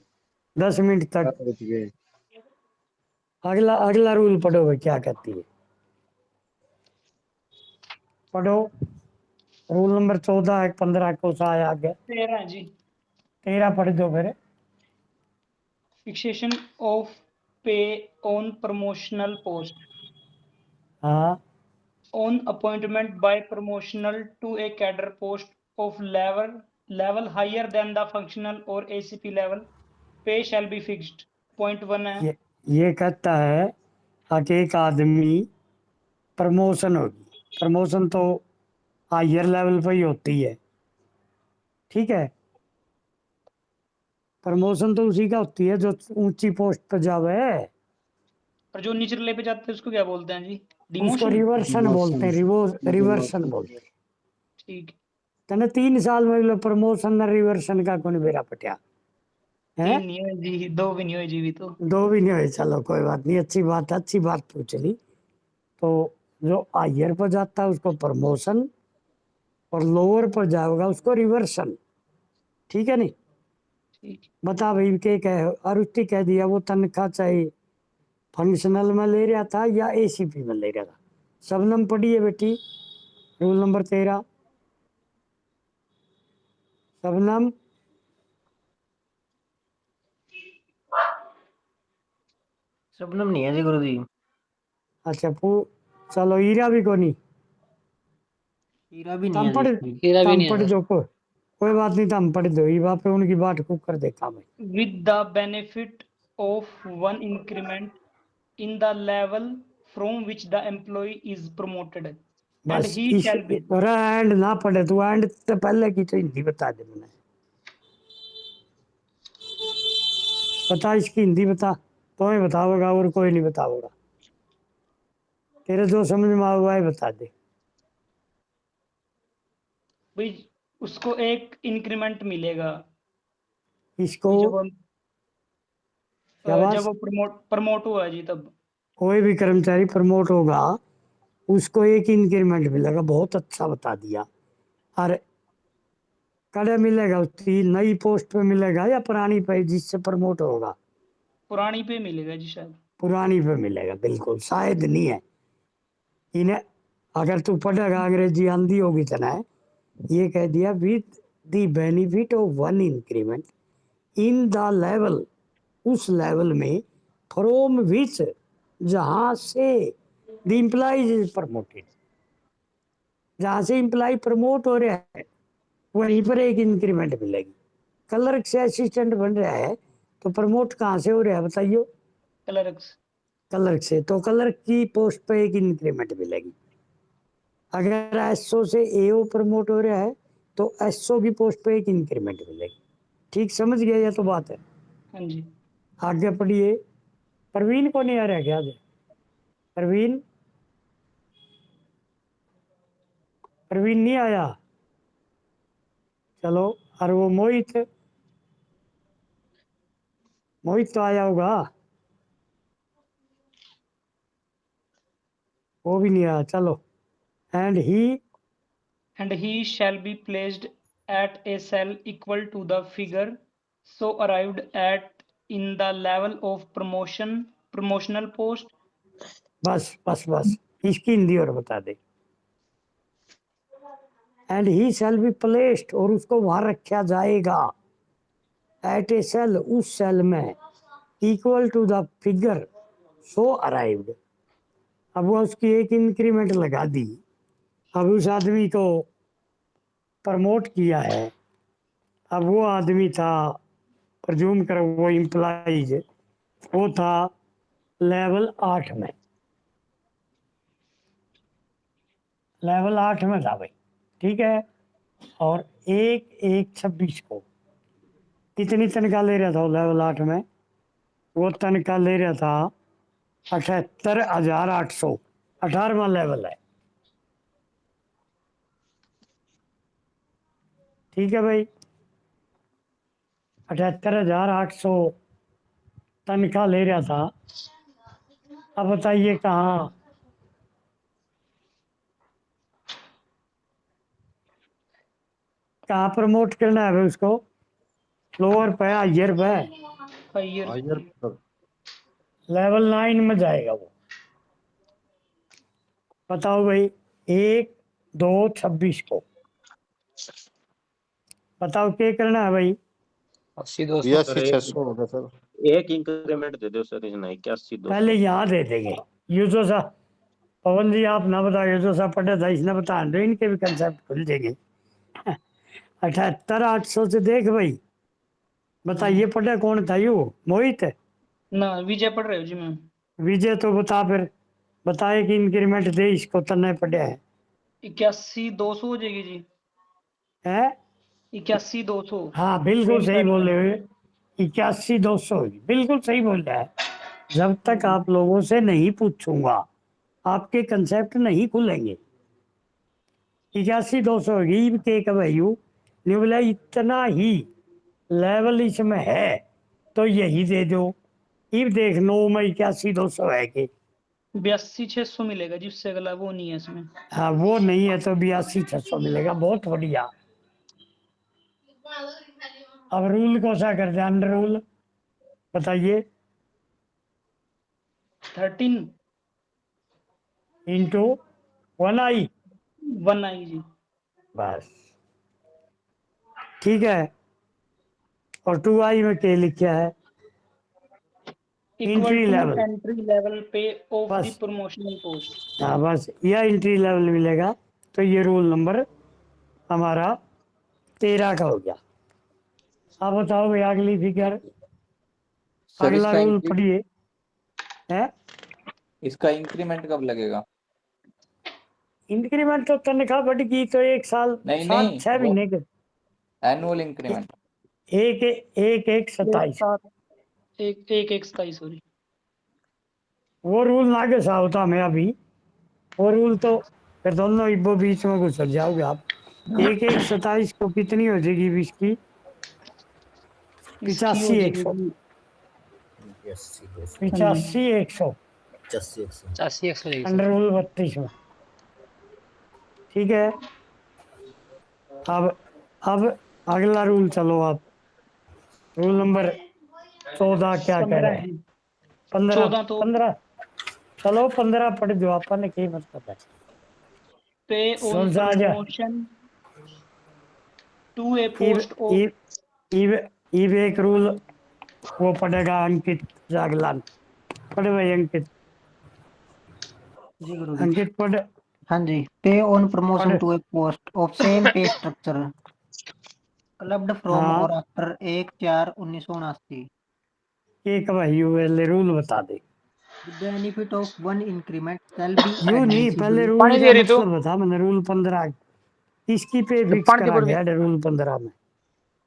10 मिनट तक।
बच गए।
अगला अगला रूल पढ़ो भाई, क्या कहती है? पढ़ो, रूल नंबर 14 15 को सा आया आगे।
13 जी।
13 पढ़ दो फिर।
फिक्सेशन ऑफ पे ऑन प्रमोशनल पोस्ट
हाँ,
on appointment by promotional to a cadre post of level higher than the functional or ACP level, pay shall be fixed. Point 1 है।
ये कहता है कि एक आदमी प्रमोशन होगी, प्रमोशन तो हायर लेवल पे ही होती है, ठीक है? प्रमोशन तो उसी का होती है जो ऊंची पोस्ट पे जावे।
और जो निचले पे जाते हैं उसको क्या बोलते हैं जी?
उसको
डिमोशन।
रिवर्सन बोलते हैं, रिवर्सन बोलते हैं।
ठीक।
तने 3 साल में प्रमोशन न रिवर्सन का कौन बेरा पटिया है?
3 नहीं है जी, 2 भी नहीं हुए जी भी तो।
2 भी नहीं हुए, चलो कोई बात नहीं, अच्छी बात पूछ ली। तो जो हायर पर जाता है उसको प्रमोशन, और लोअर पर जाएगा उसको रिवर्सन, ठीक है नहीं?
ठीक।
बता भाई के कह, और उसने कह दिया वो तनख्वाह चाहे फंक्शनल में ले रहा था या एसीपी में ले रहा था। शबनम पढ़ी है बेटी, रूल नंबर 13। शबनम,
शबनम नहीं है जी गुरु जी।
अच्छा चलो, हीरा भी को नहीं।
हीरा भी नहीं
तम
है
पढ़
जी।
हीरा भी
तम
नहीं है
पढ़
सर।
दो, कोई बात नहीं, तम पढ़ दो, ये वहाँ पे उनकी बात को कर देखा भाई।
With the benefit of 1 increment in the level from which the employee is promoted, and
बस
he
इस
shall be
एंड ना पढ़े तू, एंड तो पहले की तो हिंदी बता दे मैंने। बता इसकी हिंदी बता, तो ही बताओगा और कोई नहीं बताओगा। तेरे जो समझ में आएगा है बता दे।
भाई उसको एक इंक्रीमेंट मिलेगा
इसको
जब हम
शाबाश,
जब वो प्रमोट हुआ जी तब।
कोई भी कर्मचारी प्रमोट होगा उसको एक इंक्रीमेंट मिलेगा, बहुत अच्छा बता दिया। और कड़े मिलेगा उसकी नई पोस्ट पे मिलेगा या पुरानी पे जिससे प्रमोट होगा?
पुरानी पे मिलेगा जी शायद।
पुरानी पे मिलेगा, बिल्कुल, शायद नहीं है। इन्हें अगर तू पढ़ेगा अंग्रेजी आंधी होगी तना है, ये कह दिया with the benefit of 1 increment in the level, उस लेवल में फ्रॉम विच, जहां से द इम्प्लॉइज इज प्रमोटेड, जहां से इम्प्लॉय प्रमोट हो रहा है वहीं पर एक इंक्रीमेंट मिलेगी। क्लर्क से असिस्टेंट बन रहा है तो प्रमोट कहाँ से हो रहा है बताइए?
क्लर्क्स।
क्लर्क से, तो क्लर्क की पोस्ट पे एक इंक्रीमेंट मिलेगी। अगर एसओ से एओ प्रमोट हो रहा है तो एसओ की पोस्ट पे एक इंक्रीमेंट मिलेगी। ठीक समझ गया? ये तो बात है।
हाँ जी।
आगे पढ़िए। प्रवीण को नहीं आ रहा क्या? प्रवीण, प्रवीण नहीं आया? चलो, और वो मोहित, मोहित तो आया होगा, वो भी नहीं आया। चलो, and he
And he shall be placed at a cell equal to the figure so arrived at in the level of promotional post.
बस बस बस, इसकी हिंदी और बता दे। And he shall be placed, और उसको वहां रखा जाएगा, एट ए सेल, उस सेल में, equal to the figure so arrived. अब वो उसकी एक इंक्रीमेंट लगा दी। अब उस आदमी को प्रमोट किया है। अब वो आदमी था, प्रज्यूम करो वो इम्प्लाइज, वो था लेवल 8 में, लेवल 8 में था भाई, ठीक है। और 1/1/26 को कितनी तनख्वाह ले रहा था वो लेवल 8 में? वो तनख्वाह ले रहा था 78,800, 18वां लेवल है, ठीक है भाई। 78,800 तनख्वाह ले रहा था। अब बताइए कहाँ कहाँ प्रमोट करना है भाई उसको? लोअर पे, हायर पे?
Higher.
हायर पर।
लेवल 9 में जाएगा वो। बताओ भाई, 1/2/26 को बताओ क्या करना है भाई?
80-200।
82,600 होगा सर।
एक इंक्रीमेंट दे दो सर, इसमें 81,200।
पहले यहाँ दे देंगे। यूजो सा, पवन जी आप ना बताओ, यूजो सा पढ़ा था, इसने बता दो, इनके भी कंसेप्ट खुल जाएंगे। 78,800 से देख भाई, बताइए पढ़ा कौन था? यू मोहित?
ना, विजय पढ़ रहे हो जी मैम।
विजय तो बता, फिर बताए कि इंक्रीमेंट दे इसको, तन्ने पढ़ा है
81,200 हो जाएगी जी।
है?
81,200।
हाँ बिल्कुल
Same
सही बोल
pattern।
रहे हो, 81,200, बिल्कुल सही बोल रहा है। जब तक आप लोगों से नहीं पूछूंगा आपके कंसेप्ट नहीं खुलेंगे। 81,200 होगी के का वैल्यू, नहीं बोला इतना ही लेवल इसमें है तो यही दे दो। इब देख 9 में 81,200 है कि
82,600 मिलेगा जी, उससे अगला वो नहीं है इसमें।
हाँ, वो नहीं है तो 82,600 मिलेगा। बहुत बढ़िया। अब रूल कौन सा करते हैं? अंडर रूल बताइए।
13
इंटू 1i,
1i जी।
बस ठीक है। और 2i में क्या लिखा है?
Equal
entry
to
level,
entry level pay of the
बस।
promotional post।
हाँ बस, यह एंट्री लेवल मिलेगा। तो ये रूल नंबर हमारा 13 का हो गया। अब बताओ भाई अगली फिगर,
सर
अगला
इसका
रूल पढ़िए। है
इसका इंक्रीमेंट कब लगेगा?
इंक्रीमेंट तो तनख्वाह बढ़ गई तो 1 साल
नहीं
7-6
वो
महीने के
एनुअल इंक्रीमेंट।
1/1/27
1/1/27 सॉरी।
वो रूल ना के साथ होता मैं अभी, वो रूल तो फिर दोनों इब्बो बीच में घुस जाओगे आप। 1/1/27 को कितनी हो जाएगी अब इसकी?
इसकी हो
85,100,
जाएगी
85,100
80-100 जाएगी
अंडर
सर।
रूल 32 में, ठीक है। अब अगला रूल चलो आप, रूल नंबर 14 क्या कह
15
रहे हैं?
जी।
15
14 तो
15 चलो 15 पढ़ दो, आपने क्या मतलब है?
पे on
समझा आ गया?
promotion to a
इब
post of
इब इब इब एक रूल वो पढ़ेगा अंकित जागलान। पढ़े भाई अंकित,
जी गुरु जी।
अंकित पढ़
हाँ जी। पे ऑन प्रमोशन
पढ़।
To a post of same pay structure clubbed from
हाँ
और आफ्टर 1/4/1979।
एक भाई पहले रूल बता दे।
The benefit of one increment shall be
यू नहीं, पहले
admissible
रूल
पानी
का
दे रही तू
मतलब बता मैंने। रूल 15 इसकी पे
तो
फिक्स
पानी की
करा
बोतल
गया है रूल 15 में।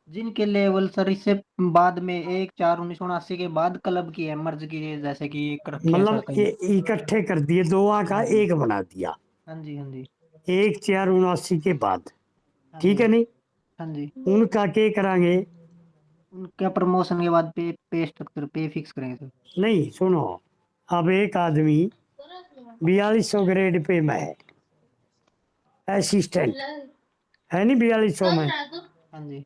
जिनके लेवल सर इससे बाद में 1/4/1979 के बाद क्लब की है मर्ज की है, जैसे कि एक रखे हैं सर
मतलब
कहीं।
इकट्ठे कर दिए, दो का एक बना दिया,
हाँ जी, हाँ जी,
1/4/79 के बाद।
हाँ
ठीक है
जी,
नहीं,
हाँ जी।
उनका क्या करांगे?
उनका प्रमोशन के बाद पे स्ट्रक्चर पे फिक्स करेंगे सर।
नहीं सुनो, अब एक आदमी 4200 ग्रेड पे में है, असिस्टेंट है नहीं 4200 में,
हाँ जी,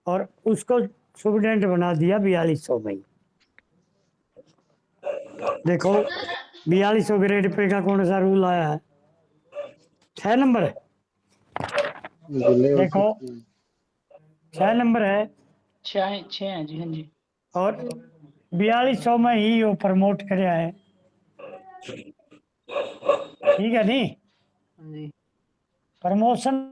और उसको सुपरडेंट बना दिया 4200 में ही। देखो 4200 ग्रेड पे का कौन सा रूल आया है? 6 नंबर है,
जो लेवल
देखो 6 नंबर है।
6 हैं जी, हाँ जी।
और 4200 में ही वो प्रमोट कराया है, ठीक है नहीं?
हाँ जी।
प्रमोशन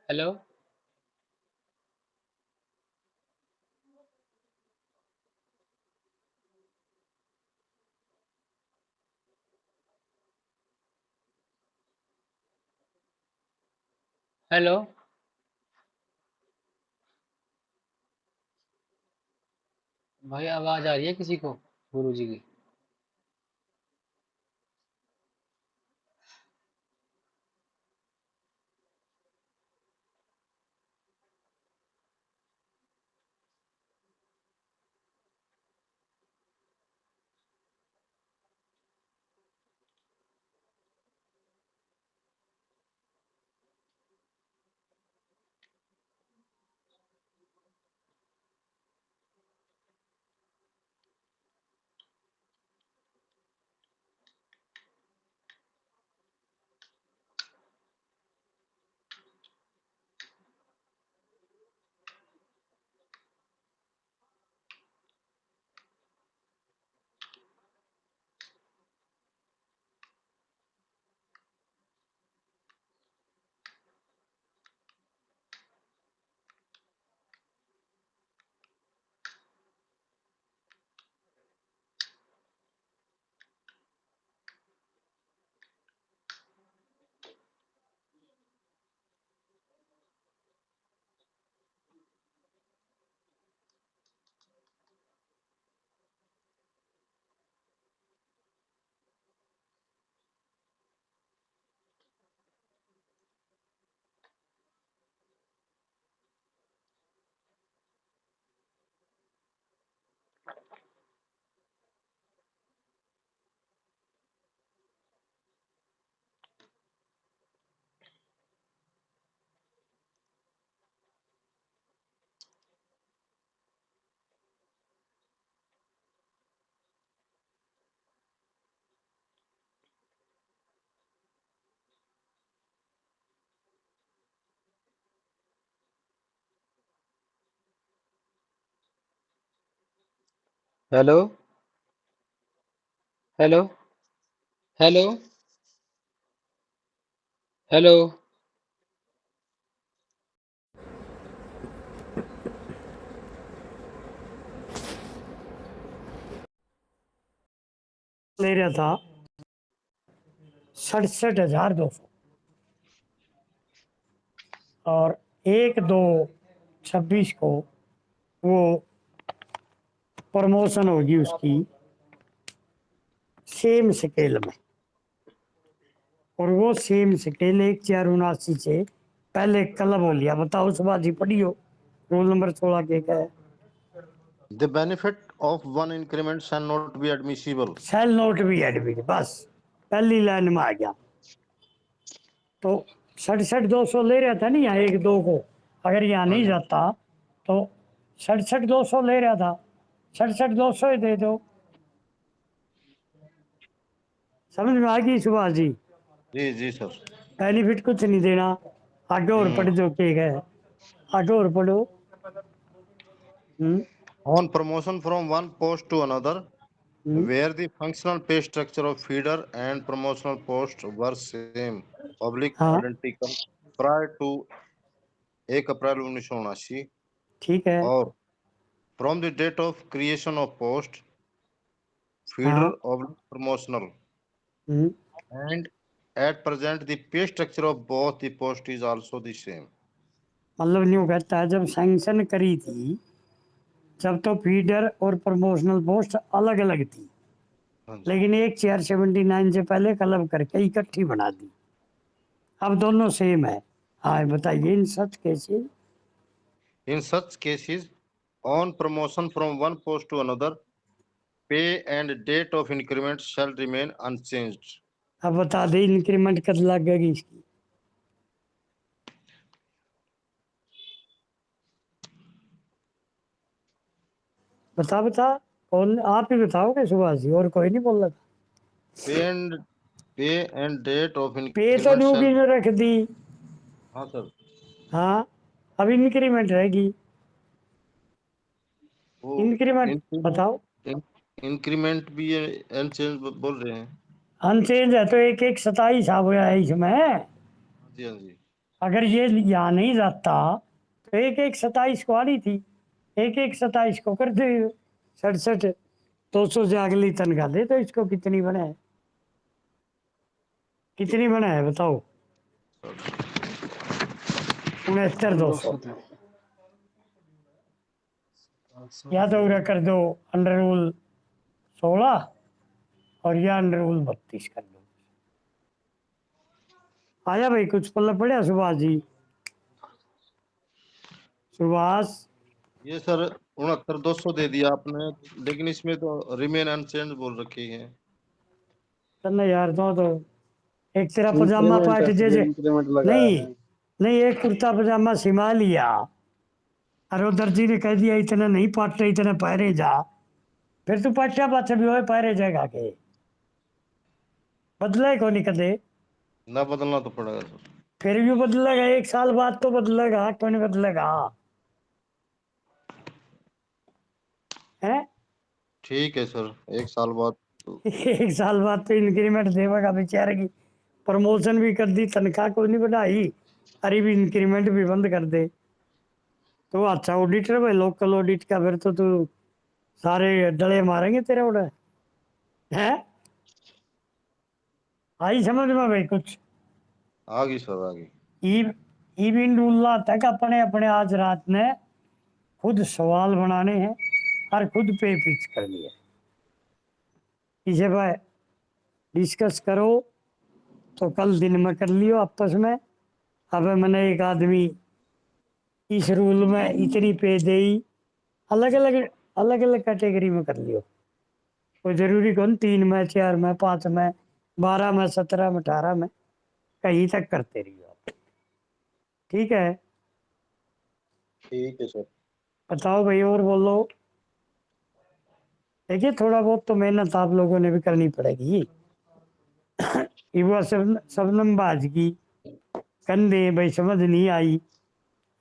हेलो हेलो भाई आवाज आ रही है किसी को गुरु जी की? हेलो हेलो हेलो हेलो
ले रहा था 67,200, और 1/2/26 को वो प्रमोशन होगी उसकी सेम स्केल में, और वो सेम स्केल 1479 से पहले क्लब हो लिया। बताओ सुभाष जी, पढ़ियो रोल नंबर 16 के क्या है?
The benefit of one increment shall not be admissible.
Shall not be admit, बस पहली लाइन में आ गया। तो 67,200 ले रहा था नहीं यहाँ 1-2 को, अगर यहाँ नहीं जाता तो 67,200 ले रहा था, 67,200 ही दे दो। समझ में आ गई सुभाष जी?
जी जी सर।
बेनिफिट कुछ नहीं देना। आगे और पढ़ दो के है, आगे और पढ़ो।
On promotion from one post to another, where the functional pay structure of feeder and promotional post were same, public
हाँ
identical prior to 1 अप्रैल 1979,
ठीक है।
और from the date of creation of post, feeder
हाँ
of promotional,
hmm,
and at present the pay structure of both the post is also the same.
मतलब new कहता है जब sanction करी थी जब तो फीडर और प्रमोशनल पोस्ट अलग अलग थी,
हाँ जी।
लेकिन 1479 से पहले क्लब करके इकट्ठी बना दी, अब दोनों सेम है। हाँ बताइए इन सच कैसे?
In such cases, on promotion from one post to another, pay and date of increment shall remain unchanged.
अब बता दे इंक्रीमेंट कब लगेगी इसकी? बता बता, कौन? आप ही बताओगे सुभाष जी, और कोई नहीं बोल रहा।
Pay and date of
पे तो
increment
ड्यूटी
shall.
में रख दी।
हाँ सर।
हाँ अब इंक्रीमेंट रहेगी।
वो
इंक्रीमेंट बताओ।
इंक्रीमेंट भी अनचेंज बोल रहे हैं।
अनचेंज है तो 1-1-27 आ गया है इसमें।
जी हाँ जी।
अगर ये यहाँ नहीं जाता तो 1-1-27 को आनी थी, 1-1-27 को कर दे 67,200 से अगली तनख्वाह दे। तो इसको कितनी बना है, कितनी बना है बताओ? 69,200। या तो उरा कर दो अंडर रूल 16 और या अंडर रूल 32 कर दो। आया भाई कुछ पल्ला पड़े सुभाष जी? सुभाष
ये सर 69,200 दे दिया आपने, लेकिन इसमें तो रिमेन अनचेंज बोल रखी है।
चलना यार, तो एक तेरा पजामा पाट जे
इंक्रीमेंट लगा
नहीं
है।
नहीं, एक कुर्ता पजामा सिमा लिया और वो दर्जी ने कह दिया इतना नहीं पाटे, इतना पहरे जा, फिर तू पाटिया पाछे भी हो पहरे जाएगा के? बदले को नहीं कदे,
ना बदलना तो पड़ेगा सर।
फिर भी बदलेगा, 1 साल बाद तो बदलेगा, क्यों नहीं बदलेगा? है
ठीक है सर, 1 साल बाद तो।
1 साल बाद तो इंक्रीमेंट देगा बेचारे की। प्रमोशन भी कर दी, तनख्वाह को नहीं बढ़ाई, अरे भी इंक्रीमेंट भी बंद कर दे। तो अच्छा ऑडिटर भाई, लोकल ऑडिट का, फिर तो तू सारे डले मारेंगे तेरे उड़े। है आई समझ में भाई कुछ?
आ गई सर, आ गई।
इवन रूल्ला तक अपने अपने आज रात ने खुद सवाल बनाने हैं और खुद पे फिक्स कर लिया। इसे भाई डिस्कस करो तो कल दिन में कर लियो आपस में। अब मैंने एक आदमी इस रूल में इतनी पे दे, अलग अलग कैटेगरी में कर लियो। कोई जरूरी कौन 3 में, 4 में, 5 में, 12 में, 17 में, 18 में, कहीं तक करते रहियो आप। ठीक है?
ठीक है सर।
बताओ भाई और बोलो। देखिए थोड़ा बहुत तो मेहनत आप लोगों ने भी करनी पड़ेगी। ये वो सबनम बाज की कंधे भाई समझ नहीं आई,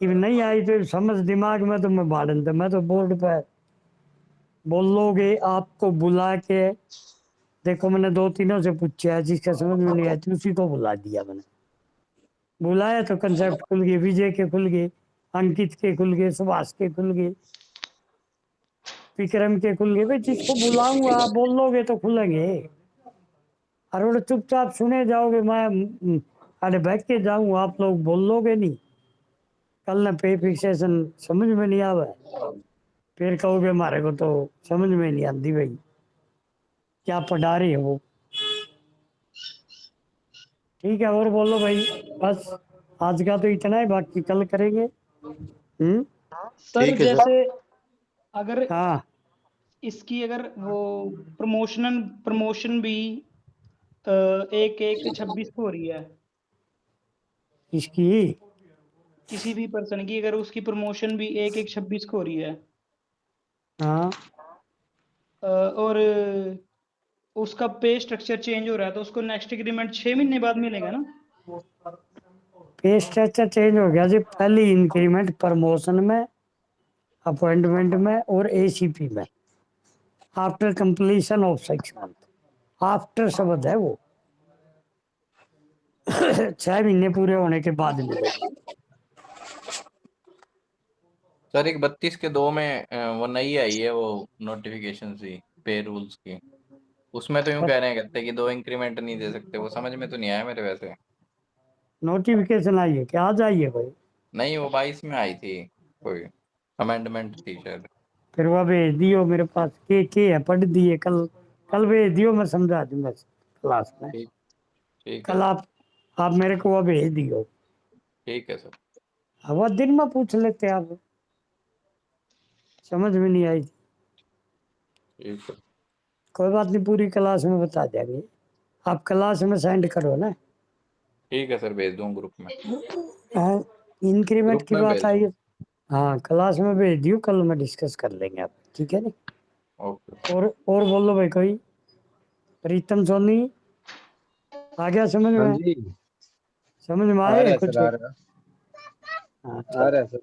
इब नहीं आई तो समझ दिमाग में तो मैं बाढ़ था। मैं तो बोर्ड पर बोलोगे आपको बुला के, देखो मैंने 2-3 से पूछा है, जिसका समझ में नहीं आया उसी को बुला दिया। मैंने बुलाया तो कंसेप्ट खुल गए, विजय के खुल गए, अंकित के खुल गए, सुभाष के खुल गए, विक्रम के खुल गए। भाई जिसको बुलाऊंगा आप बोलोगे तो खुलेंगे, और चुपचाप सुने जाओगे, मैं अरे बैठ के जाऊँ, आप लोग बोलोगे नहीं। कल ना पे फिक्सेशन समझ में नहीं आवा, फिर कहोगे हमारे को तो समझ में नहीं आती भाई क्या पढ़ा रही है वो। ठीक है, और बोलो भाई। बस आज का तो इतना है, बाकी कल करेंगे।
सर
ठीक है सर।
जैसे अगर
हाँ,
इसकी अगर वो प्रमोशन भी 1/1/26 को हो रही है,
इसकी
किसी भी पर्सन की अगर उसकी प्रमोशन भी 1/1/26 को हो रही है,
हाँ
और उसका पे स्ट्रक्चर चेंज हो रहा है, तो उसको नेक्स्ट इंक्रीमेंट 6 महीने बाद मिलेगा ना?
पे स्ट्रक्चर चेंज हो गया जी। पहली इंक्रीमेंट प्रमोशन में, अपॉइंटमेंट में और एसीपी में after completion of 6 month. After शब्द है वो 6 महीने पूरे होने के बाद मिलेगी।
सर एक 32 के 2 में वो नई आई है वो नोटिफिकेशन सी पे रूल्स की, उसमें तो यूं कह रहे हैं, कहते हैं कि 2 इंक्रीमेंट नहीं दे सकते। वो समझ में तो नहीं आया मेरे वैसे।
नोटिफिकेशन आई है क्या? आज आई है भाई?
नहीं, वो 22 में आई थी, कोई अमेंडमेंट थी शायद।
फिर वह भेज दियो मेरे पास के है, पढ़ दिए कल। कल भेज दियो, मैं समझा दूंगा क्लास में।
ठीक ठीक है
कल
सर।
आप मेरे को वह भेज दियो।
ठीक है सर।
अब वह दिन में पूछ लेते आप, समझ में नहीं आई।
ठीक है।
कोई बात नहीं, पूरी क्लास में बता देंगे। आप क्लास में सेंड करो ना।
ठीक है सर, भेज दूँ ग्रुप में।
इंक्रीमेंट
ग्रुप
की
में
बात
भेज
आई
दूँ।
है। हाँ, क्लास में भेज दियो, कल में डिस्कस कर लेंगे आप। ठीक है ना?
ओके।
और बोलो भाई कोई। प्रीतम सोनी आ गया समझ
हाँ
में?
जी,
समझ में
आ
आए
रहा है
कुछ?
सर, आ रहा है,
हाँ
आ
चलो।
रहा है सर।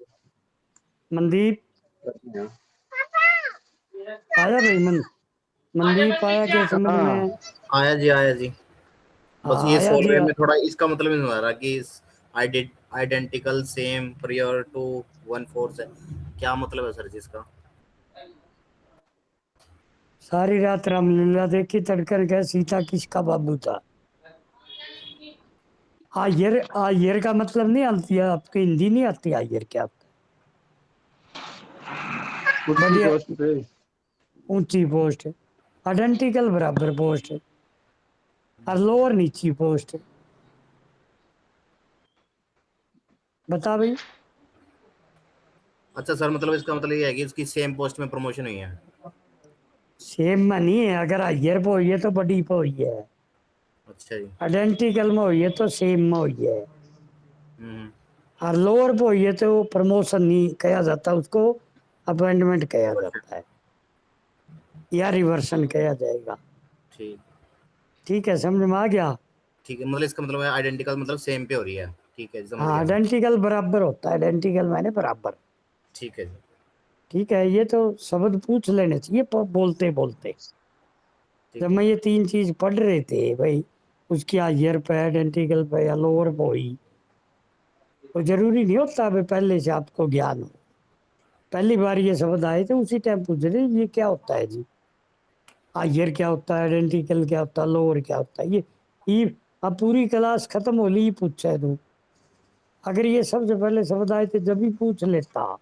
मनदीप
बढ़िया।
आया भाई? मनदीप आया क्या समझ
हाँ,
में?
आया जी, आया जी। बस
हाँ
ये
आया जी।
सॉल्वर में थोड़ा इसका मतलब नहीं आ रहा कि आइडेंटिकल सेम प्रियर टू 1/4 है, क्या मतलब है सर जिसका?
सारी रात रामलीला देखी, तड़कर गए सीता किसका बाबू था। आयर का मतलब नहीं आती है आपको? हिंदी नहीं आती आयर क्या आपको?
ऊंची
बढ़िया,
पोस्ट पे।
ऊंची पोस्ट है। आइडेंटिकल बराबर पोस्ट है, और लोअर नीची पोस्ट है। बता भाई।
अच्छा सर, मतलब इसका मतलब ये है कि उसकी सेम पोस्ट में प्रमोशन हुई है।
सेम में नहीं है, अगर हायर पे हुई है तो बड़ी पे हुई है।
अच्छा जी।
आइडेंटिकल में हुई है तो सेम में हुई है।
हम्म।
और लोअर पे हुई है तो प्रमोशन नहीं कहा जाता उसको, अपॉइंटमेंट कहा
अच्छा,
जाता है, या रिवर्सन कहा जाएगा।
ठीक।
ठीक है, समझ में आ गया?
ठीक है, मतलब इसका मतलब है आइडेंटिकल मतलब सेम पे हो रही है। ठीक है, समझ
हाँ,
गया मैं।
आइडेंटिकल बराबर होता है, आइडेंटिकल माने बराबर।
ठीक है जी।
ठीक है, ये तो शब्द पूछ लेने चाहिए बोलते बोलते। जब
ठीक है।
मैं ये 3 चीज पढ़ रहे थे भाई, उसकी हायर पे, आइडेंटिकल पे या लोअर पे हुई, तो जरूरी नहीं होता अभी पहले से आपको ज्ञान हो। पहली बार ये शब्द आए थे उसी टाइम पूछ रहे ये क्या होता है जी, हायर क्या होता है, आइडेंटिकल क्या होता है, लोअर क्या होता है। ये अब पूरी क्लास खत्म हो ली पूछा है तू। अगर ये सबसे पहले शब्द आए थे जब भी पूछ लेता।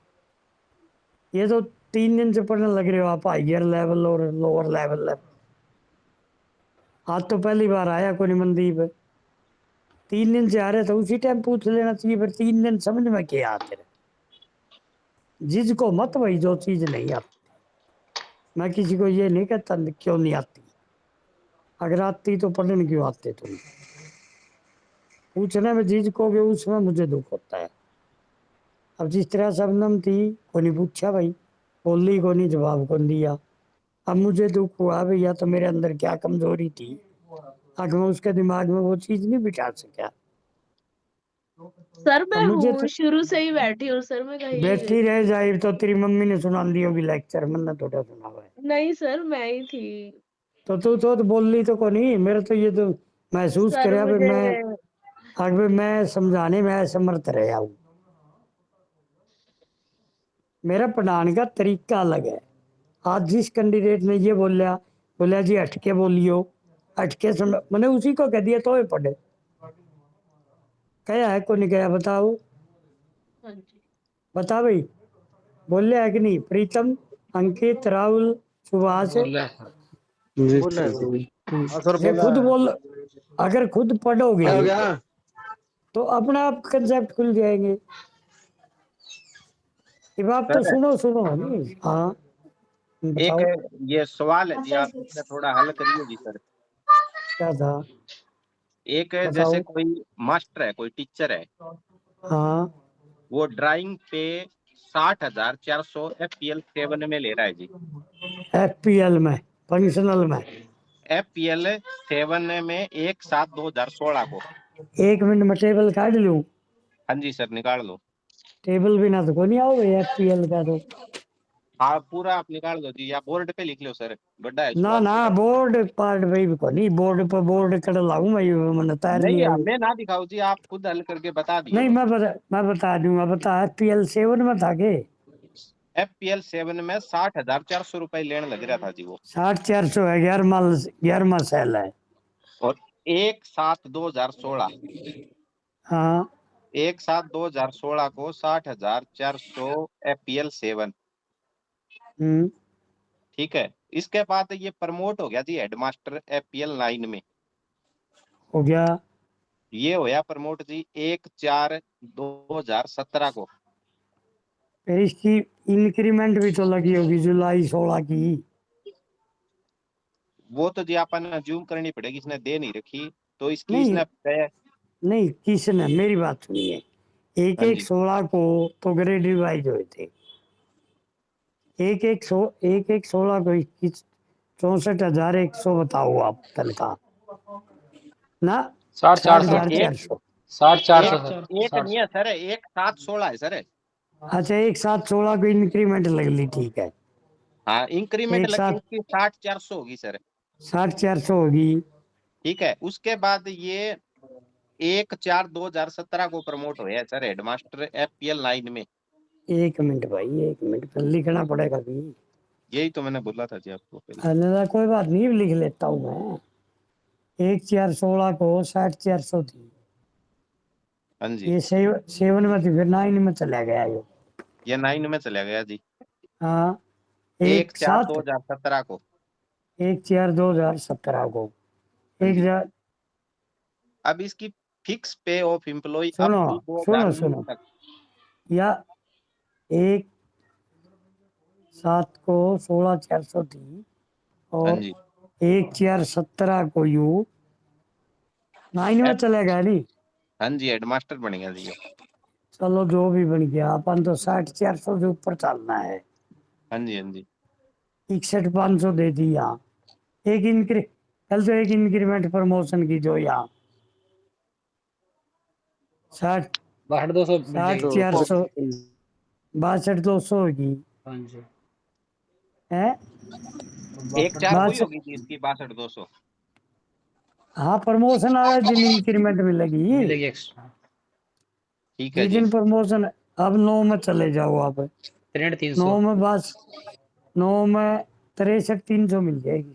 ये तो 3 दिन से पढ़ने लग रहे हो आप, हायर लेवल और लोअर लेवल। आज तो पहली बार आया कोई मनदीप। 3 दिन से आ रहे तो उसी टाइम पूछ लेना चाहिए, फिर 3 दिन समझ में क्या आते रहे। जिसको मत वही जो चीज नहीं आती। मैं किसी को ये नहीं कहता क्यों नहीं आती, अगर आती तो पढ़ने क्यों आते तुम। पूछने में जिसको उसमें मुझे दुख होता है। अब जिस तरह शबनम थी, को नहीं पूछा भाई, बोली को नहीं, जवाब को नहीं दिया। अब मुझे दुख हुआ भैया, तो मेरे अंदर क्या कमजोरी थी, अगर मैं उसके दिमाग में वो चीज नहीं बिठा सका।
सर
अब
मैं
मुझे
हूँ,
तो
शुरू से ही बैठी हूँ सर, मैं कहीं नहीं गई
बैठी रह
थी।
जाए तो तेरी मम्मी ने सुना दी होगी लेक्चर, मैंने थोड़ा सुना हुआ है।
नहीं सर, मैं ही थी।
तो तू तो बोल ली तो को नहीं, मेरे तो ये तो महसूस
सर
करे भाई
मुझे
मैं, अगर मैं समझाने में असमर्थ रहा हूँ। मेरा पढ़ाने का तरीका अलग है। आज जिस कैंडिडेट ने ये बोला जी हटके बोलियो, हटके समझ, मैंने उसी को कह दिया तो ये पढ़े। कहा है को नहीं कहा? बताओ,
हाँ जी।
बता भाई, बोले है कि नहीं प्रीतम? अंकित, राहुल, सुभाष,
बोल रहा है।
जी
बोला है
सर।
हाँ सर
ये
बोला
खुद
है।
बोल, अगर खुद पढ़ोगे
क्या हो गया?
तो अपने आप कंसेप्ट खुल जाएंगे। ये बात तो
सर
सुनो सुनो नहीं, हाँ
एक
बताओ
ये सवाल है जी, आप इसका थोड़ा हल करिए जी सर।
क्या था,
एक है,
बताओ।
जैसे कोई मास्टर है, कोई टीचर है,
हाँ
वो ड्राइंग पे 60,400 FPL 7 में ले रहा है जी।
FPL में, फंक्शनल में।
FPL 7 में 1/7/2016 को।
1 मिनट में टेबल काट लूं,
हाँ जी सर, निकाल लो।
टेबल बिना तो कोई नहीं आओ FPL का तो।
हाँ पूरा आप निकाल दो जी, या बोर्ड पे लिख लो सर, बड़ा है
ना
सवाल
ना
तो।
बोर्ड पार्ट भाई को नहीं, बोर्ड पर बोर्ड कर लाऊं मैंने तैयार
नहीं
लिया।
हमें ना दिखाओ जी, आप खुद हल करके बता दियो
नहीं
बस।
मैं बता दूंगा, बता FPL 7 में था के
FPL 7 में 60,400 रुपए लेने लग रहा था जी वो।
60-400 है, 11वां सेल है।
और 1/7/2016
हाँ
1/7/2016 को 60,400 FPL 7।
हम्म,
ठीक है, इसके बाद ये प्रमोट हो गया जी हेडमास्टर FPL 9 में।
हो गया।
ये होया प्रमोट जी 1/4/2017 को।
फिर इसकी इंक्रीमेंट भी तो लगी होगी जुलाई 16 की।
वो तो जी अपन ज्यूम करनी पड़ेगी, इसने दे नहीं रखी तो इसकी
नहीं
इसने तय।
नहीं, किसने, मेरी बात सुनिए, एक
हाँ
एक
जी
16 को तो ग्रेड रिवाइज हुए थे। एक एक 16 को 21 64,100 बताओ आप तनख्वाह ना।
60-400
एक
60,400।
60-400
एक
सर।
एक नहीं है सर, 1/7/16 है सर।
अच्छा, 1/7/16 को इंक्रीमेंट लग ली, ठीक है।
हाँ इंक्रीमेंट
एक
लग के
साथ
इसकी 60,400 होगी सर।
60,400 होगी।
ठीक है, उसके बाद ये 1/4/2017 को प्रमोट हुआ है सर हेडमास्टर FPL 9 में।
1 मिनट भाई, 1 मिनट फिर लिखना पड़ेगा भी।
यही तो मैंने बोला था जी आपको पहले।
अरे कोई बात नहीं, लिख लेता हूँ मैं। 1/4/16 को 60,400 थी,
हाँ जी,
ये 7 में थी, फिर 9 में चला गया
ये 9 में चला गया जी
हाँ 1/7
1/4/2017 को।
1/4/2017 को
हाँ
एक
जी,
जा-
अब इसकी फिक्स पे ऑफ एम्प्लॉय अप
सुनो
टू
सुनो
2019
सुनो,
तक।
या 1/7 को 16,400 थी,
हाँ
और
जी
1/4/17 को यू 9 में
F-
चला गया नहीं।
हाँ जी हेडमास्टर बन गया जी ये।
चलो जो भी बन गया, अपन तो 60,400 से ऊपर चलना है।
हाँ जी हाँ जी
61,500 दे दी यहाँ। एक इंक्री कल तो एक इंक्रीमेंट प्रमोशन की जो यहाँ 60
6200 मिल जाएगी।
60,400 62,200 होगी
हाँ जी।
है।
1/4 को ही
62,
होगी जी इसकी 62,200।
हाँ प्रमोशन आया जिन इंक्रीमेंट मिलेगी।
मिलेगी एक्स्ट्रा।
ठीक है
जिस
जी।
दिन प्रमोशन, अब 9 में चले जाओ आप।
6300
9 में बस 9 में 63,300 मिल जाएगी।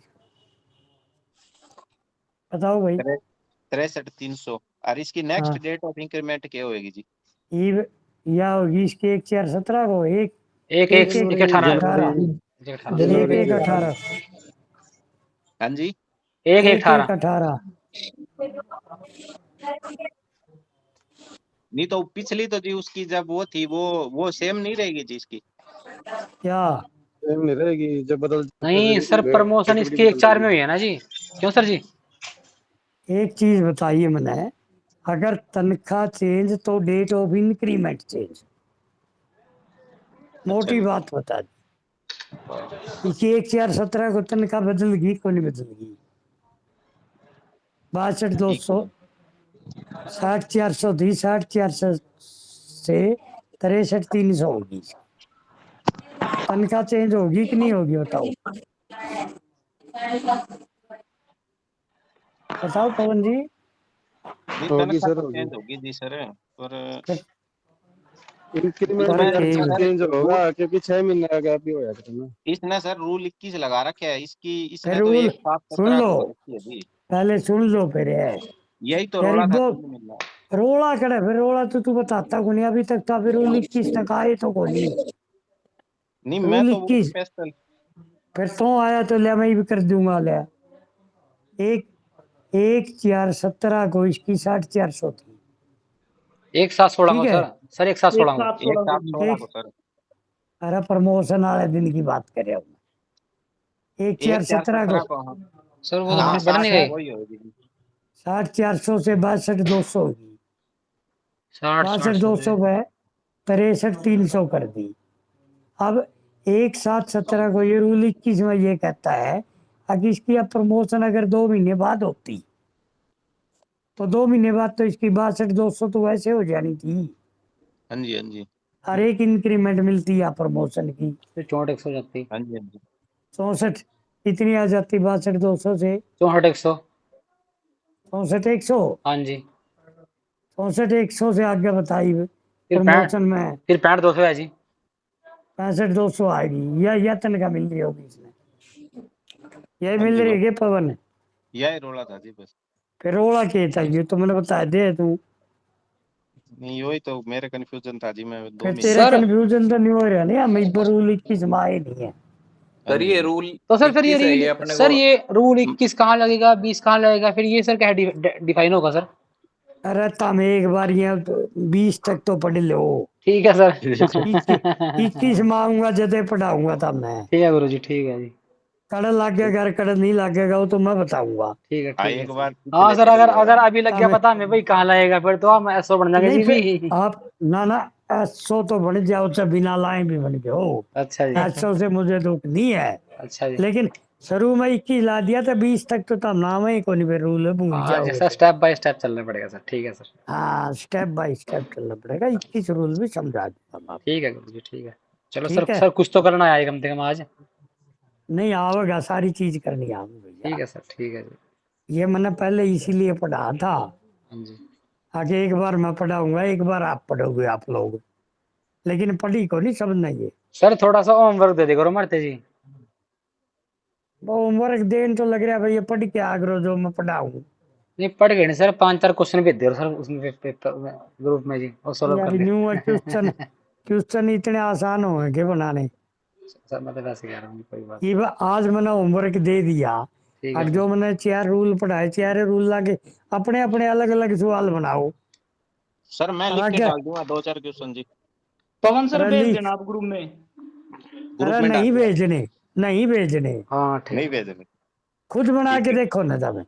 बताओ भाई।
63,300। और इसकी नेक्स्ट
हाँ
डेट ऑफ इंक्रीमेंट क्या होगी जी?
ये या होगी इसके 1/4/17 को, एक
एक
एक
एक एक
एक
जनवरी
18
18 एक
जनवरी
एक
की
18
हाँ जी,
एक
एक
18
18
नहीं तो पिछली तो जी उसकी जब वो थी वो सेम नहीं रहेगी जी इसकी।
क्या।
सेम नहीं रहेगी, जब बदल
नहीं सर, प्रमोशन
कैटेगरी
इसकी
बदल
1/4 में
जाएगी।
हुई है ना जी। क्यों सर जी?
एक चीज बताइए मैंने, अगर तनख्वाह चेंज तो डेट ऑफ इंक्रीमेंट चेंज, मोटी
जी
बात बता दी। इसकी 1/4/17 को तनख्वाह बदलगी को नहीं बदलगी। 62,200
ठीक है।
60,400 थी, 60,400 से 63,300 होगी। तनख्वाह चेंज होगी कि नहीं होगी बताओ, बताओ पवन जी।
नहीं
होगी
तनख्वाह
सर,
तो
होगी।
चेंज होगी जी सर, पर
इंक्रीमेंट
इसमें
यार
चेंज
सर
चेंज होगा,
रूल,
क्योंकि 6 महीने का गैप ही होया करता ना।
इसने सर रूल 21 लगा रखे है इसकी,
फिर
इसने तो
रूल
1/7/17
सुन लो,
को कर रखी है जी।
पहले सुन लो फिर है।
यही तो
यार
रोला था
वो
जी मिल रहा।
रोला करे, फिर रोला तो तू बताता को नहीं अभी तक था, फिर रूल 21 तक आए तो को नहीं।
नहीं मैं
रूल
तो वो
21
स्पेशल
फिर तो आया तो ले मैं भी कर दूंगा ले। एक 1/4/17 को इसकी 60/400 थी।
1/7/16
ठीक
को
है,
सर 1/7/16 को।
1/7/16
एक साथ
को।
16
एक
को सर।
अरे प्रमोशन वाले दिन की बात कर रहा हूँ।
एक चार
1/4/17
17
को
को हाँ
सर वो तो
हाँ
हाँ
फिर बढ़ नहीं
60
गई।
वही होगी।
60/400 से 62/200 होगी।
60/400 से
62/200 पे 63/300 कर दी। अब 1/7/17 को ये रूल 21 में ये कहता है कि इसकी अब प्रमोशन अगर 2 महीने बाद होती तो 2 महीने बाद तो इसकी 62/200 तो वैसे हो जानी थी।
हाँ जी हाँ जी
हर एक इंक्रीमेंट मिलती है प्रमोशन की।
फिर 64/100 हो जाती।
हाँ जी हाँ जी
64 इतनी आ जाती 62/200 से
64/100।
64/100।
हाँ जी।
64/100 से आगे बताइए
फिर
प्रमोशन में
65/200 है जी।
65/200 आएगी या तनख्वाह मिल रही होगी इसमें। यही
हाँ
मिल
जी
रही है
बस
कि पवन
यही रोला था जी बस।
फिर रोड़ा के चाहिए तो मैंने बता दे तू।
नहीं वही तो मेरे कंफ्यूजन था जी मैं 2
फिर
महीने
तेरा
सर
कंफ्यूजन तो नहीं हो रहा नहीं हम इस पर रूल 21 में आए नहीं है।
हाँ
सर
जी
ये
हाँ जी।
रूल
तो सर फिर
21 है ये अपने को।
ये रूल 21 कहाँ लगेगा, 20 कहाँ लगेगा, फिर ये सर क्या डिफाइन होगा सर?
अरे तुम एक बार ये 20 तक तो पढ़ लो।
ठीक है सर।
21 में आऊंगा जदे पढ़ाऊंगा तब मैं।
ठीक है गुरुजी, ठीक है जी,
कड़ लागेगा कड़ नहीं लागेगा वो तो मैं बताऊंगा।
ठीक है
हाँ
ठीक है
एक
सर।
बार
हाँ सर,
लेके
अगर
चलिएगा।
अगर अभी लग गया
तब
पता हमें भाई कहाँ लगेगा फिर तो हम ऐसो बन जाएंगे
नहीं
जी
फिर
भी।
आप ना 100 तो बन जाओ चाहे बिना लाए भी बन जाओ।
अच्छा जी,
100 से मुझे दुख नहीं है
अच्छा जी।
लेकिन शुरू में 21 ला दिया था 20 तक तो तब नाम ही को नहीं फिर रूल भूल
हाँ
जाओगे
जैसा
तो।
स्टेप बाय स्टेप चलना पड़ेगा सर, ठीक है सर।
हाँ स्टेप बाय स्टेप चलना पड़ेगा 21 रूल भी समझा दूंगा मैं आपको।
ठीक है गुरुजी, ठीक है। चलो सर,
ठीक है
सर कुछ तो करना है कम से कम आज।
नहीं आवेगा सारी चीज करनी आवे भैया।
ठीक है सर, ठीक है जी।
ये मैंने पहले इसीलिए पढ़ा था
हाँ जी
आगे एक बार मैं पढ़ाऊंगा एक बार आप पढ़ोगे आप लोग लेकिन पढ़ी को नहीं समझना ये।
सर, थोड़ा सा होमवर्क दे दे करो मारते जी।
वो होमवर्क देन तो लग रहा है भैया पढ़ के आगरो जो मैं पढ़ाऊँ।
नहीं पढ़ गए नहीं सर, 5-4 क्वेश्चन भेज दो सर उसमें पेपर में, ग्रुप में जी, और सोल्व
यार
कर ले।
न्यू क्वेश्चन क्वेश्चन इतने आसान हो के बनाने।
सर मैं तो वैसे कह रहा हूँ, कोई बात
ये आज मैंने होमवर्क दे दिया।
ठीक
अब
है
जो
सर।
मैंने 4 रूल पढ़ाए 4 रूल लाके अपने अपने अलग अलग सवाल बनाओ।
सर मैं
और
लिख के
आगे
डाल दूंगा 2-4 क्वेश्चन जी।
पवन सर
अरे
भेज
लिख
देना आप ग्रुप में।
ग्रुप
अरे
में डाल
नहीं
दूंगा।
भेजने नहीं भेजने
हाँ ठीक
नहीं
है।
भेजने।
खुद बना
ठीक
के
है
देखो ना तब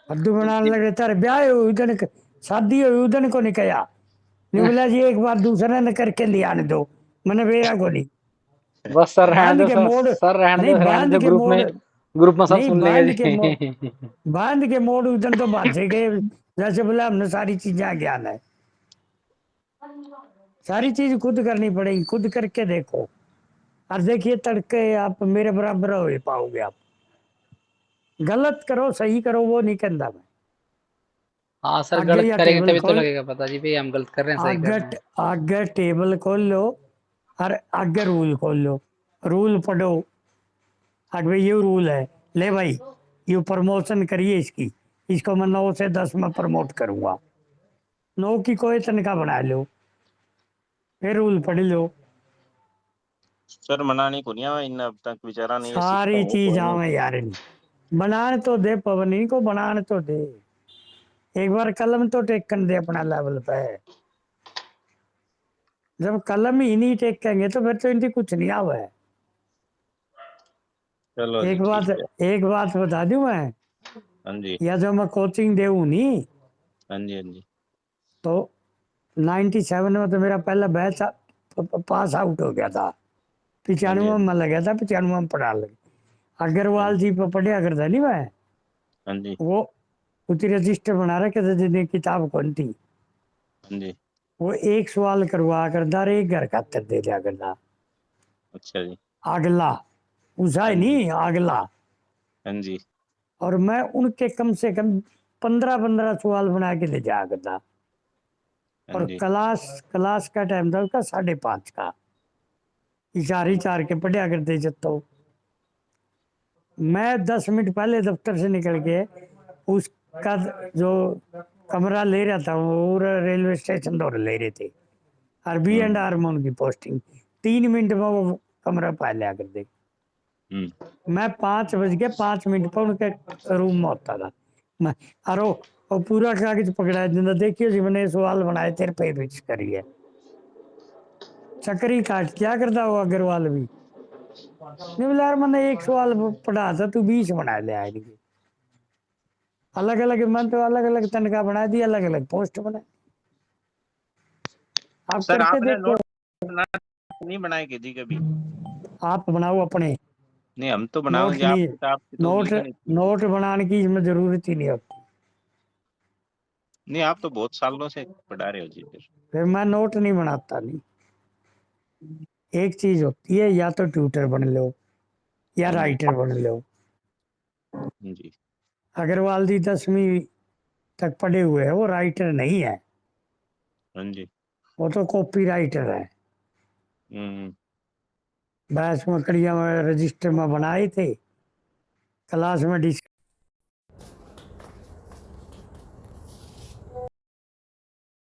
फद्दू बनाने लगे तेरे ब्याह हुई उधर शादी हुई उधर को नहीं कहा नहीं बोला जी एक बार दूसरे ने करके ले आने दो मैंने बेरा को नहीं
बस सर रहने
बांध
दो
के
सर,
मोड़
सर रहने
नहीं
दो, रहने
बांध
दो,
के मोड़
ग्रुप में सब
नहीं
सुन लेंगे जी।
बांध के मोड़ उधर तो बांधे गए जैसे बोला हमने सारी चीजें ज्ञान है। सारी चीज खुद करनी पड़ेगी खुद करके देखो और देखिए तड़के आप मेरे बराबर हो ही पाओगे आप। गलत करो सही करो वो नहीं कहता मैं।
हाँ सर,
आगे
गलत
या
करेंगे
टेबल
तभी तो
खोल
लगेगा पता जी भाई हम गलत कर रहे हैं सही कर
आगे
रहे हैं।
आगे टेबल खोल लो और आगे रूल खोल लो रूल पढ़ो। आगे भाई ये रूल है ले भाई ये प्रमोशन करिए इसकी इसको मैं 9 से 10 में प्रमोट करूंगा 9 की कोई तनख्वाह बना लो फिर रूल पढ़ लो।
सर मनानी को नहीं आवा इन अब तक बेचारा नहीं है सीखता
सारी
हूँ
चीज
कोई नहीं।
आवे यार बनाने तो दे पवनी को बनाने तो दे एक बार कलम तो टेकन दे अपना लेवल पे। जब कलम ही नहीं टेकेंगे तो फिर तो इनकी कुछ नहीं आवे।
चलो जी ठीक है।
एक बात बता दूं मैं
हाँ जी
या जो मैं कोचिंग देऊं नहीं
हाँ जी हाँ जी
तो 97 में तो मेरा पहला बैच पास आउट हो गया था।
हाँ जी
95 में लगा था 95 में पढ़ा लगे
हाँ
अग्रवाल जी पर पढ़िया करता नहीं मैं
जी
वो उसी रजिस्टर बना रखे थे जिन्हें किताब कौन थी
हाँ जी।
वो एक सवाल करवा करता और एक घर खातर दे दिया करता
अच्छा जी
अगला पूछा
हाँ
ही
जी
नहीं अगला।
हाँ जी
और मैं उनके कम से कम 15 सवाल बना के ले जाया करता
हाँ
और
जी
क्लास का टाइम था उसका 5:30 का 4 के पढ़िया करते जब तो मैं 10 मिनट पहले दफ्तर से निकल के उसका जो कमरा ले रहा था वो रेलवे स्टेशन दौर ले रहे थे और B&R में उनकी पोस्टिंग 3 मिनट में वो कमरा पा लिया कर दे। मैं 5:05 पर उनके रूम में होता था। मैं अरे और पूरा कागज पकड़ा देता, देखियो जी मैंने सवाल बनाए तेरे पे रिच करिए। चक्री काट क्या करता वो अग्रवाल भी नहीं बोला यार मैंने एक सवाल पढ़ा था तू 20 बना ले आए। अलग अलग मन तो अलग अलग तनख्वाह बना दी, अलग अलग पोस्ट बना। आप
सर
करके
आपने
देखो,
नोट नहीं बनाए कि जी कभी?
आप बनाओ अपने
नहीं हम तो
नोट
बनाओगे,
नहीं,
आप किताब की तो
नोट
लिखनी थी।
नोट बनाने की इसमें जरूरत ही नहीं होती।
नहीं आप तो बहुत सालों से पढ़ा रहे हो जी।
फिर मैं नोट नहीं बनाता नहीं। एक चीज होती है या तो ट्यूटर बन लो या
हाँ जी।
राइटर बन लो।
जी
अग्रवाल जी 10वीं तक पढ़े हुए हैं, वो राइटर नहीं है,
हाँ जी।
वो तो कॉपी राइटर है।
हम्म।
बैस मकड़िया में रजिस्टर में बनाए थे, क्लास में